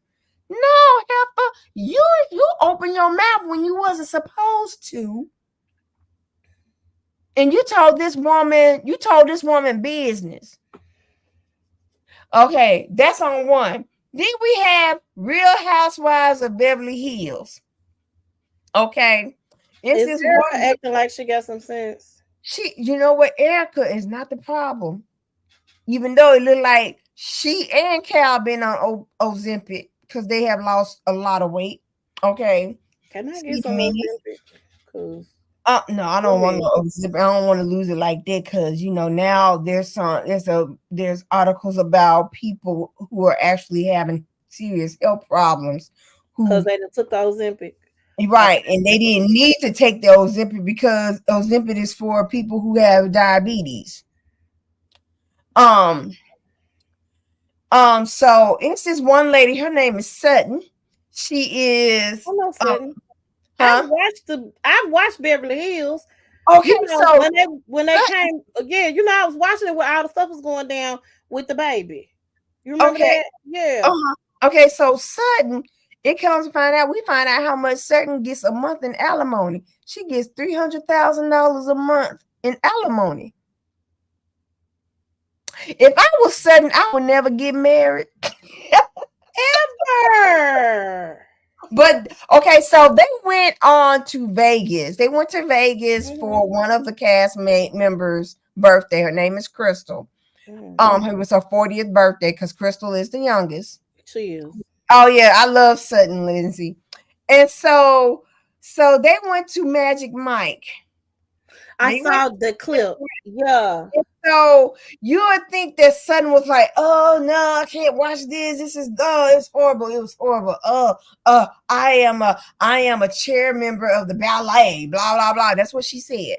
No, Heifer, you open your mouth when you wasn't supposed to. And you told this woman business. Okay, that's on one. Then we have Real Housewives of Beverly Hills. Okay. It's Is this Erica one. acting like she got some sense? You know what? Erica is not the problem. Even though it looked like she and Cal been on Ozempic because they have lost a lot of weight. Okay. Can I get Excuse some me. Ozempic? Cause No, I go don't want ahead. no Ozempic. I don't want to lose it like that because now there's articles about people who are actually having serious health problems Cause who they done took the Ozempic. right, Okay. and they didn't need to take the Ozempic because Ozempic is for people who have diabetes. Um, so it's this one lady, her name is Sutton. She is I'm not sitting. huh? I've watched Beverly Hills. Okay, You know, so when they came again, I was watching it where all the stuff was going down with the baby. You remember okay, that? Yeah. uh-huh. Okay, so Sutton, we find out how much Sutton gets a month in alimony. She gets $300,000 a month in alimony. If I was Sutton, I would never get married. Ever. But okay, so they went on to Vegas. They went to Vegas for one of the members' birthday. Her name is Crystal. It was her 40th birthday because Crystal is the youngest. She is. Oh yeah, I love Sutton Lindsay. And so they went to Magic Mike. I saw the clip. Yeah. So you would think that Sutton was like, oh no, I can't watch this. It's horrible. It was horrible. I am a chair member of the ballet, blah, blah, blah. That's what she said.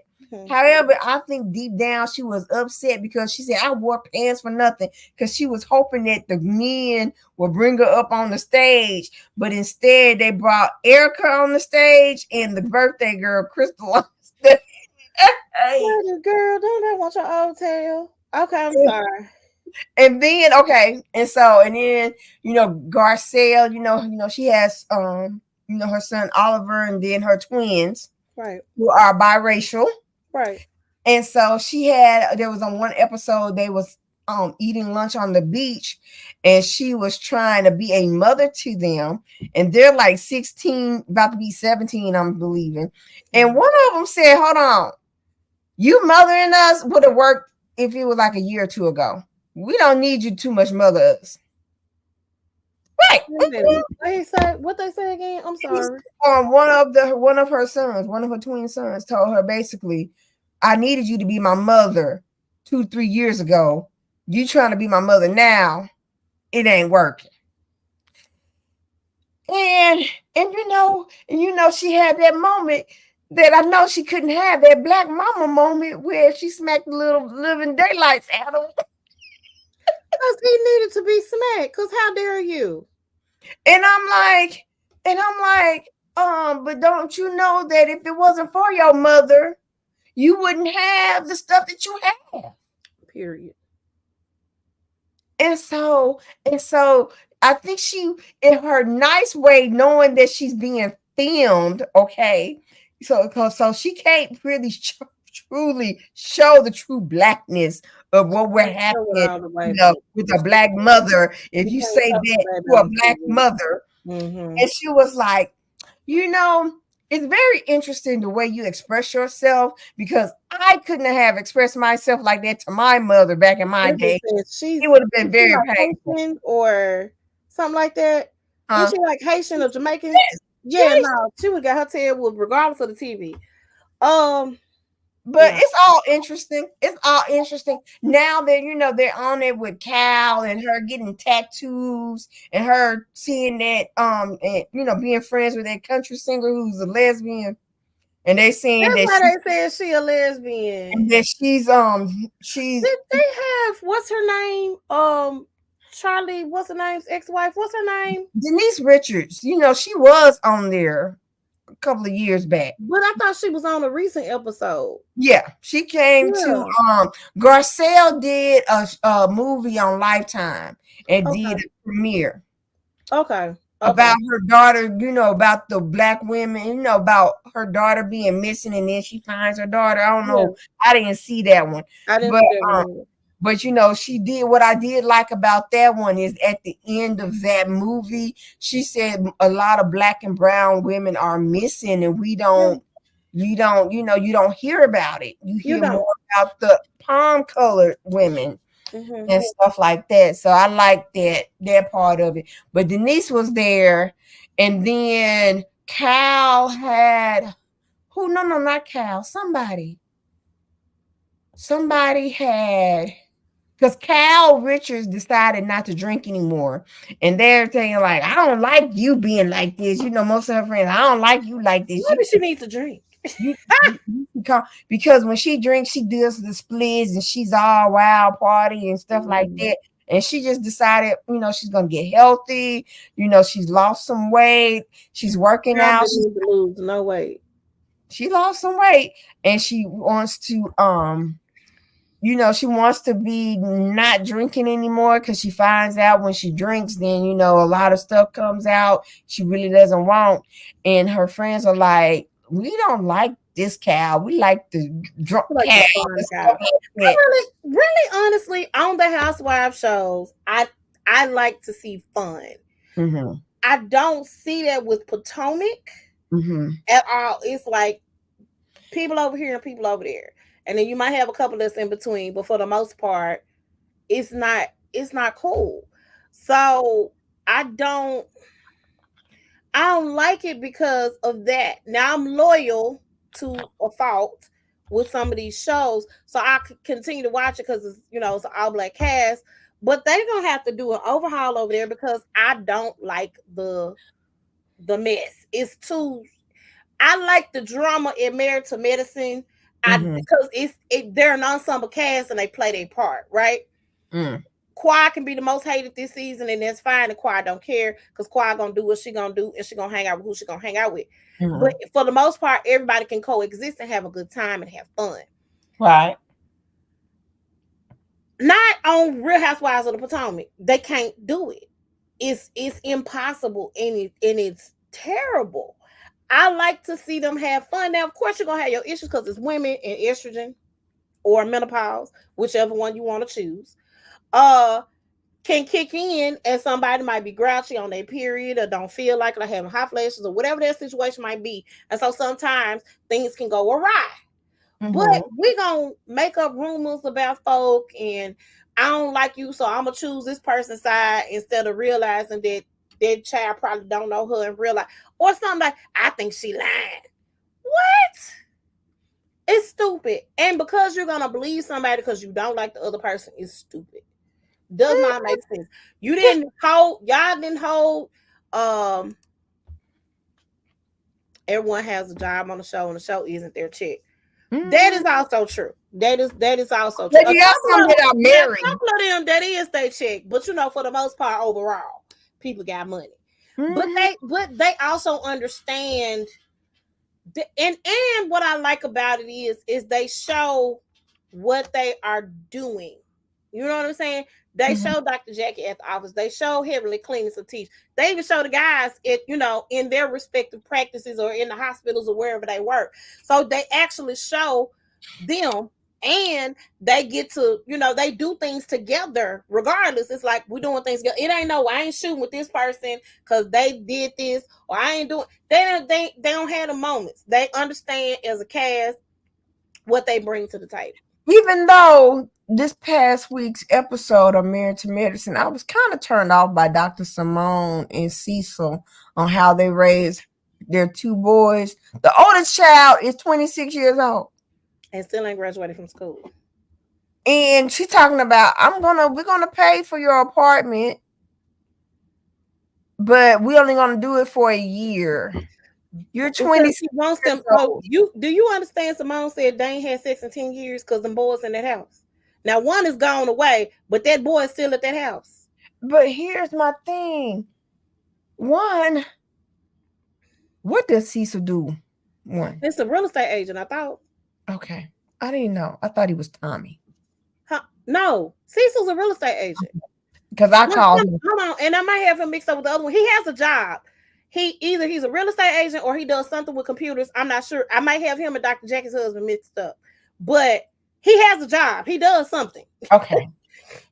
However, I think deep down she was upset because she said, I wore pants for nothing because she was hoping that the men would bring her up on the stage. But instead, they brought Erica on the stage and the birthday girl, Crystal, on the stage. Girl, don't I want your old tail? Okay, I'm sorry. And then and then Garcelle, she has her son Oliver and then her twins, right, who are biracial. Right. And so there was on one episode they was eating lunch on the beach and she was trying to be a mother to them, and they're like 16, about to be 17, I'm believing. And one of them said, hold on, you mothering us would have worked if it was like a year or two ago. We don't need you too much mother us. Right. What they say again? I'm sorry. One of her sons, one of her twin sons, told her basically, I needed you to be my mother 2-3 years ago. You trying to be my mother now, it ain't working. And she had that moment that I know she couldn't have, that black mama moment where she smacked the little living daylights out of him. Because he needed to be smacked. Because how dare you? And I'm like, but don't you know that if it wasn't for your mother, you wouldn't have the stuff that you have? Period. And so I think she, in her nice way, knowing that she's being filmed, okay, so she can't really truly show the true blackness of what we're Can't show it having, all the way, but with a black mother. If you you can't say show that the baby to a on black TV. mother, Mm-hmm. and she was like, you know, it's very interesting the way you express yourself, because I couldn't have expressed myself like that to my mother back in my What they day. said, It would have is been she very like painful. Haitian or something like that? Is Huh? she like Haitian or Jamaican? Yes, Yeah, yes. no, she would got her tail with regardless of the TV. Um, But no, it's all interesting. It's all interesting. Now that they're on it with Cal and her getting tattoos and her seeing that and being friends with that country singer who's a lesbian, and they saying that's that why they said she a lesbian. she's Did they have what's her name? Charlie, what's her name's ex-wife? What's her name? Denise Richards. She was on there a couple of years back. But I thought she was on a recent episode. Yeah, she came to Yeah. Garcelle did a movie on Lifetime and did Okay. a premiere Okay. Okay. about her daughter, about the black women, about her daughter being missing, and then she finds her daughter. I don't Yeah. know. I didn't see that one. I didn't But see that one um, either. but she did, what I did like about that one is at the end of that movie, she said a lot of black and brown women are missing, and we Yeah. don't you don't hear about it. You You hear don't. more about the palm colored women Mm-hmm. and stuff like that. So I like that part of it. But Denise was there, and then Cal had who? No, no, not Cal. Somebody had, because Cal Richards decided not to drink anymore, and they're saying like, I don't like you being like this. Most of her friends, I don't like you like this. Maybe she needs to drink. You can call, because when she drinks, she does the splits and she's all wild party and stuff like Mm-hmm. that. And she just decided, she's gonna get healthy. She's lost some weight. She's working Girl out. didn't need to lose no weight. She lost some weight, and she wants to she wants to be not drinking anymore, because she finds out when she drinks, then a lot of stuff comes out she really doesn't want. And her friends are like, we don't like this Cal, we like the drunk I like Cal the and fun stuff cow. like I that. really, honestly, on the Housewives shows, I like to see fun. Mm-hmm. I don't see that with Potomac Mm-hmm. at all. It's like people over here and people over there, and then you might have a couple that's in between. But for the most part, it's not cool. So I don't I don't like it because of that. Now I'm loyal to a fault with some of these shows, so I could continue to watch it because it's an all black cast. But they're gonna have to do an overhaul over there because I don't like the mess. It's too. I like the drama in Married to Medicine. Mm-hmm. Because they're an ensemble cast and they play their part, right? Mm. Quad can be the most hated this season, and that's fine. And Quad don't care because Quad gonna do what she gonna do, and she gonna hang out with who she gonna hang out with. But Mm-hmm. for the most part, everybody can coexist and have a good time and have fun. Right. Not on Real Housewives of the Potomac. They can't do it. It's impossible, and it's terrible. I like to see them have fun. Now, of course, you're gonna have your issues because it's women and estrogen or menopause, whichever one you want to choose. Uh, can kick in, and somebody might be grouchy on their period or don't feel like they're having hot flashes or whatever their situation might be. And so sometimes things can go awry. But Mm-hmm. we gonna make up rumors about folk, and I don't like you, so I'm gonna choose this person's side instead of realizing that that child probably don't know her in real life. Or something like, I think she lying. What? It's stupid. And because you're gonna believe somebody because you don't like the other person is stupid. Does not make sense. You didn't hold, y'all didn't hold. Um, everyone has a job on the show, and the show isn't their check. That is also true. That is also true. But you got some that are Yeah, a married. couple of them that is their check, but for the most part, overall, people got money. But Mhm. they also understand. And what I like about it is they show what they are doing. You know what I'm saying? They Mhm. show Dr. Jackie at the office. They show Heavenly Cleaners and Teach. They even show the guys in their respective practices or in the hospitals or wherever they work. So they actually show them, and they get to, they do things together regardless. It's like we're doing things together. It ain't no, I ain't shooting with this person because they did this, or I ain't doing. They don't have the moments. They understand as a cast what they bring to the table. Even though this past week's episode of Married to Medicine, I was kind of turned off by Dr. Simone and Cecil on how they raised their two boys. The oldest child is 26 years old. And still ain't graduated from school. And she's talking about, we're gonna pay for your apartment, but we're only gonna do it for a year. You're Because 26 she wants years them. So old. do you understand? Simone said they ain't had sex in 10 years because them boys in that house. Now one is gone away, but that boy is still at that house. But here's my thing. One, what does Cecil do? One. It's a real estate agent, I thought. Okay. I didn't know. I thought he was Tommy. Huh? No, Cecil's a real estate agent. Because I called him. Hold on, and I might have him mixed up with the other one. He has a job. He's a real estate agent or he does something with computers. I'm not sure. I might have him and Dr. Jackie's husband mixed up, but he has a job. He does something. Okay.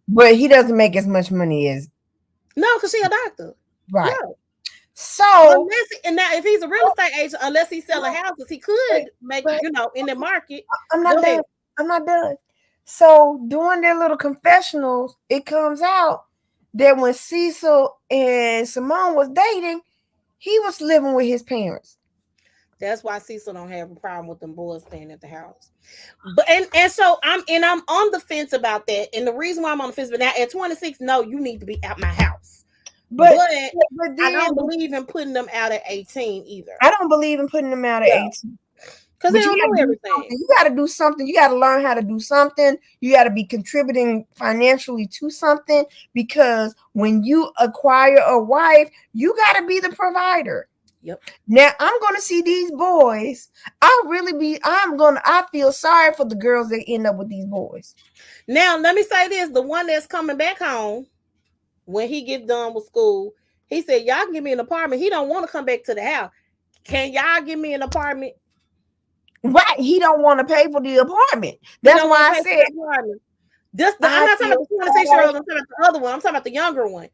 But he doesn't make as much money as. No, because she's a doctor. Right. No. So. And now if he's a real estate agent, unless he's selling houses, he could make, in the market. I'm not done. I'm not done. So during their little confessionals, it comes out that when Cecil and Simone was dating, he was living with his parents. That's why Cecil don't have a problem with them boys staying at the house. But and so I'm on the fence about that. And the reason why I'm on the fence, but now at 26, no, you need to be out my house. But then, I don't believe in putting them out at 18 either. I don't believe in putting them out at 18. Because they don't know everything. You got to do something. You got to learn how to do something. You got to be contributing financially to something, because when you acquire a wife, you got to be the provider. Yep. Now I'm going to see these boys. I feel sorry for the girls that end up with these boys. Now, let me say this. The one that's coming back home, when he gets done with school, he said, y'all can give me an apartment. He don't want to come back to the house. Can y'all give me an apartment? Right. He don't want to pay for the apartment. That's why I said. I'm not talking about the 26-year-old. I'm talking about the other one. I'm talking about the younger one.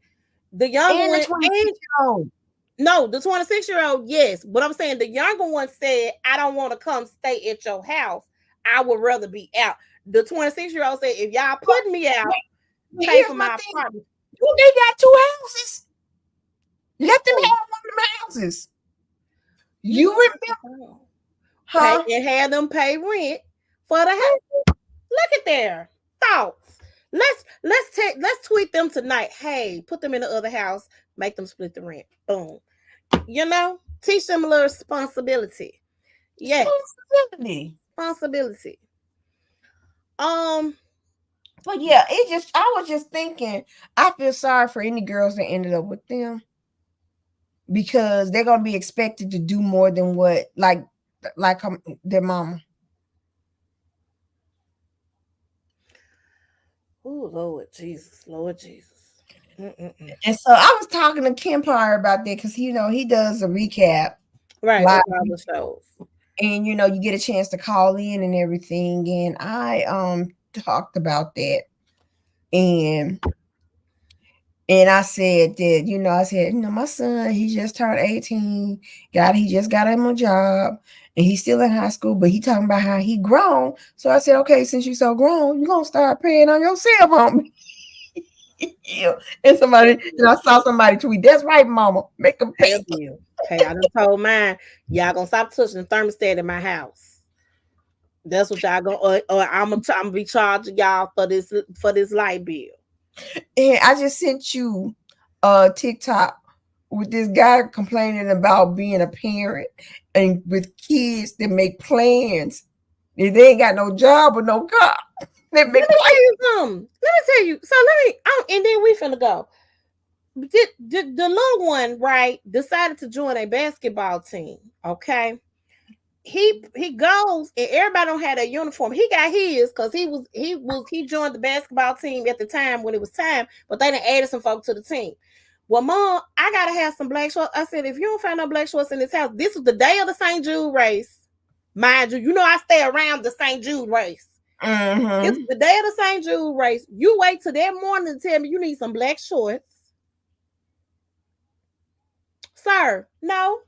The younger one. The 26-year-old. No, the 26-year-old, yes. But I'm saying the younger one said, I don't want to come stay at your house. I would rather be out. The 26-year-old said, if y'all put me out, pay for my apartment. They got two houses. Let them have one of them houses. You remember? And have them pay rent for the house. Look at their thoughts. Let's tweet them tonight. Hey, put them in the other house. Make them split the rent. Boom. Teach them a little responsibility. Yes. Responsibility. But yeah, I was just thinking, I feel sorry for any girls that ended up with them, because they're gonna be expected to do more than what like their mama. Oh, Lord Jesus. Mm-mm-mm. And so I was talking to Kempire about that, because he does a recap, right, of all the shows, and you get a chance to call in and everything, and I talked about that, and I said that my son, he just turned 18, he just got him a job, and he's still in high school, but he talking about how he grown. So I said, okay, since you so grown, you're gonna start paying on your cell phone. And I saw somebody tweet, that's right, mama, make them pay. Hey, I done told mine, y'all gonna stop touching the thermostat in my house. That's what y'all gonna, or I'm gonna be charging y'all for this light bill. And I just sent you a TikTok with this guy complaining about being a parent and with kids that make plans. If they ain't got no job or no car, they Let me make tell plans. you something. Let me tell you. So let me. And then we finna go. The little one, right, decided to join a basketball team. Okay. He goes and everybody don't have a uniform. He got his because he joined the basketball team at the time when it was time, but they done added some folks to the team. Well, mom, I gotta have some black shorts. I said, if you don't find no black shorts in this house, this was the day of the St. Jude race. Mind you, I stay around the St. Jude race. This Mm-hmm. is the day of the St. Jude race. You wait till that morning to tell me you need some black shorts. Sir, no.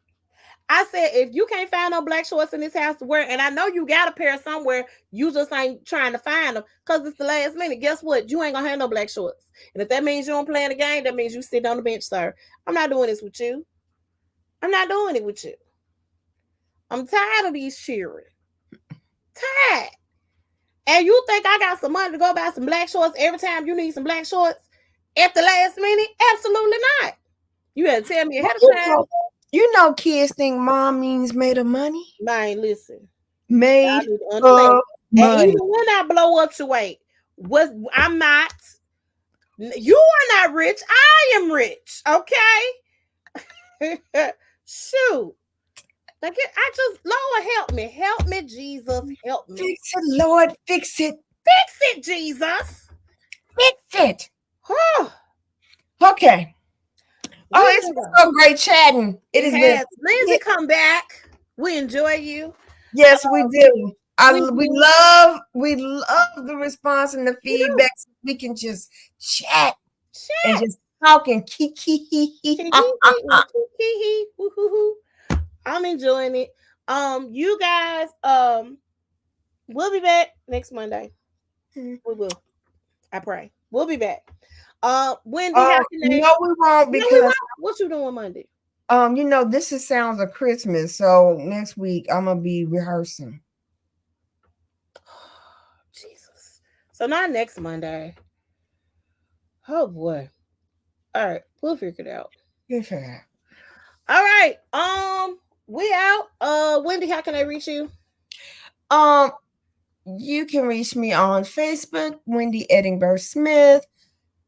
I said, if you can't find no black shorts in this house to wear, and I know you got a pair somewhere, you just ain't trying to find them because it's the last minute. Guess what? You ain't gonna have no black shorts. And if that means you don't play in the game, that means you sit on the bench, sir. I'm not doing this with you. I'm not doing it with you. I'm tired of these children. Tired. And you think I got some money to go buy some black shorts every time you need some black shorts at the last minute? Absolutely not. You had to tell me But ahead of time. kids think mom means made of money. Man, listen. Y'all Made need to understand. of And money. even when I blow up your weight, I'm not. You are not rich. I am rich. Okay. Shoot. Like I just, Lord help me, Jesus, help me. Fix it, Lord. Fix it. Fix it, Jesus. Fix it. Oh, Okay. we Oh, it's gonna been go. so great chatting. It It has been. has. Lindsay, come back. We enjoy you. Yes, we do. We do. We love the response and the We do. feedback. So we can just chat and Chat. just talk and kiki. I'm enjoying it. You guys, we'll be back next Monday. We will. I pray. We'll be back. Wendy, how can they? No, we won't No, we because won't. What you doing Monday? this is sounds of Christmas. So next week I'm gonna be rehearsing. Jesus. So not next Monday. Oh boy. All right, we'll figure it out. Good for that. All right. We out. Wendy, how can I reach you? Um, you can reach me on Facebook, Wendy Edinburgh Smith.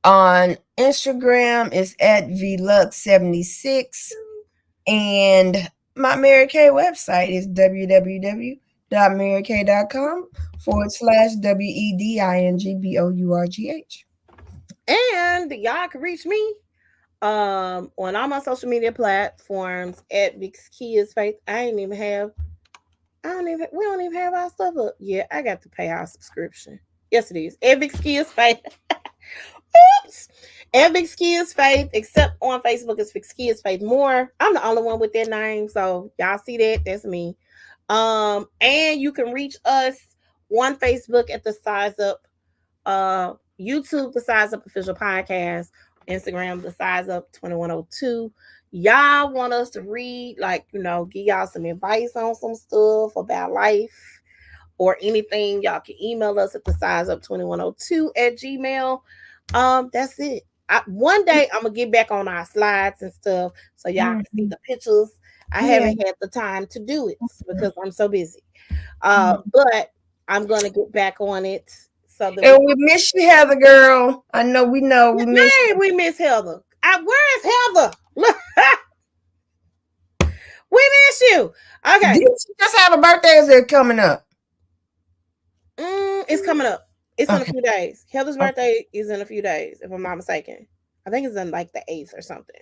On Instagram is at vlux76. And my Mary Kay website is www.marykay.com/WEDINGBOURGH. And y'all can reach me on all my social media platforms at Vix Kids Faith. We don't even have our stuff up. Yeah, I got to pay our subscription. Yes, it is. At Vix Kids Faith. Oops. And Vix Kids Faith, except on Facebook, it's Vix Kids Faith More. I'm the only one with that name, so y'all see that? That's me. And you can reach us on Facebook at the Size Up, YouTube, the Size Up Official Podcast, Instagram, the Size Up 2102. Y'all want us to read, give y'all some advice on some stuff about life or anything, y'all can email us at the Size Up 2102 at Gmail. That's it. One day I'm gonna get back on our slides and stuff so y'all can see the pictures. I haven't had the time to do it because I'm so busy. But I'm gonna get back on it so that And we miss you, Heather girl. I know we miss you. we miss Heather. Where is Heather? We miss you. Okay. Did she just have a birthday? Is it coming up? It's coming up. It's in a Okay. few days. Heather's birthday is in a few days, if I'm not mistaken. I think it's in like the 8th or something.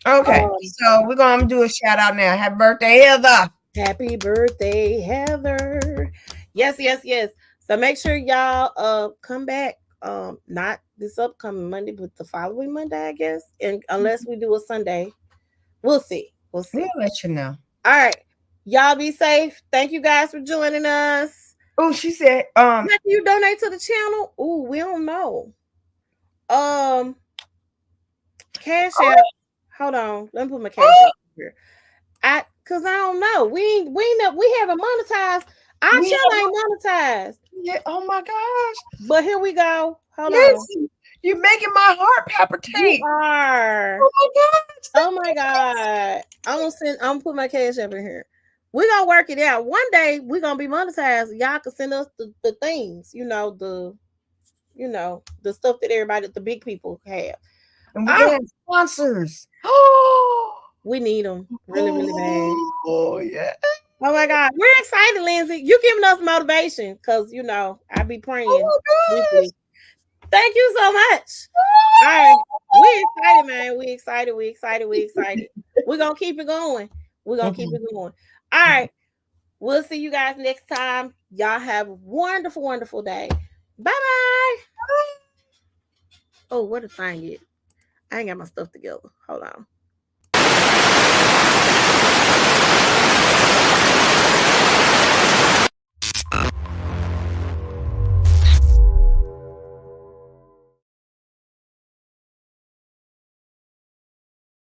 Okay. So we're gonna do a shout out now. Happy birthday, Heather. Happy birthday, Heather. Yes, yes, yes. So make sure y'all come back. Not this upcoming Monday, but the following Monday, I guess. And unless we do a Sunday. We'll see. We'll see. We'll let you know. All right. Y'all be safe. Thank you guys for joining us. Oh, she said, How can you donate to the channel? Oh, we don't know. Cash App. Hold on. Let me put my cash app here. Cause I don't know. We haven't monetized. Our channel ain't monetized. Yeah. Oh my gosh. But here we go. Hold Listen, You're making my heart palpitate. You are. Oh my gosh. Oh my God. I'm gonna put my cash up in here. We're gonna work it out. One day we're gonna be monetized. Y'all can send us the things, the stuff that everybody, the big people have. And we can have sponsors. We need them really, really bad. Oh yeah. Oh my God. We're excited, Lindsay. You giving us motivation because I be praying Oh my gosh. weekly. Thank you so much. All right. We excited, man. We excited. We excited. We excited. We're gonna keep it going. We're gonna keep it going. All right. We'll see you guys next time. Y'all have a wonderful, wonderful day. Bye-bye. Oh, what a thing it. I ain't got my stuff together. Hold on.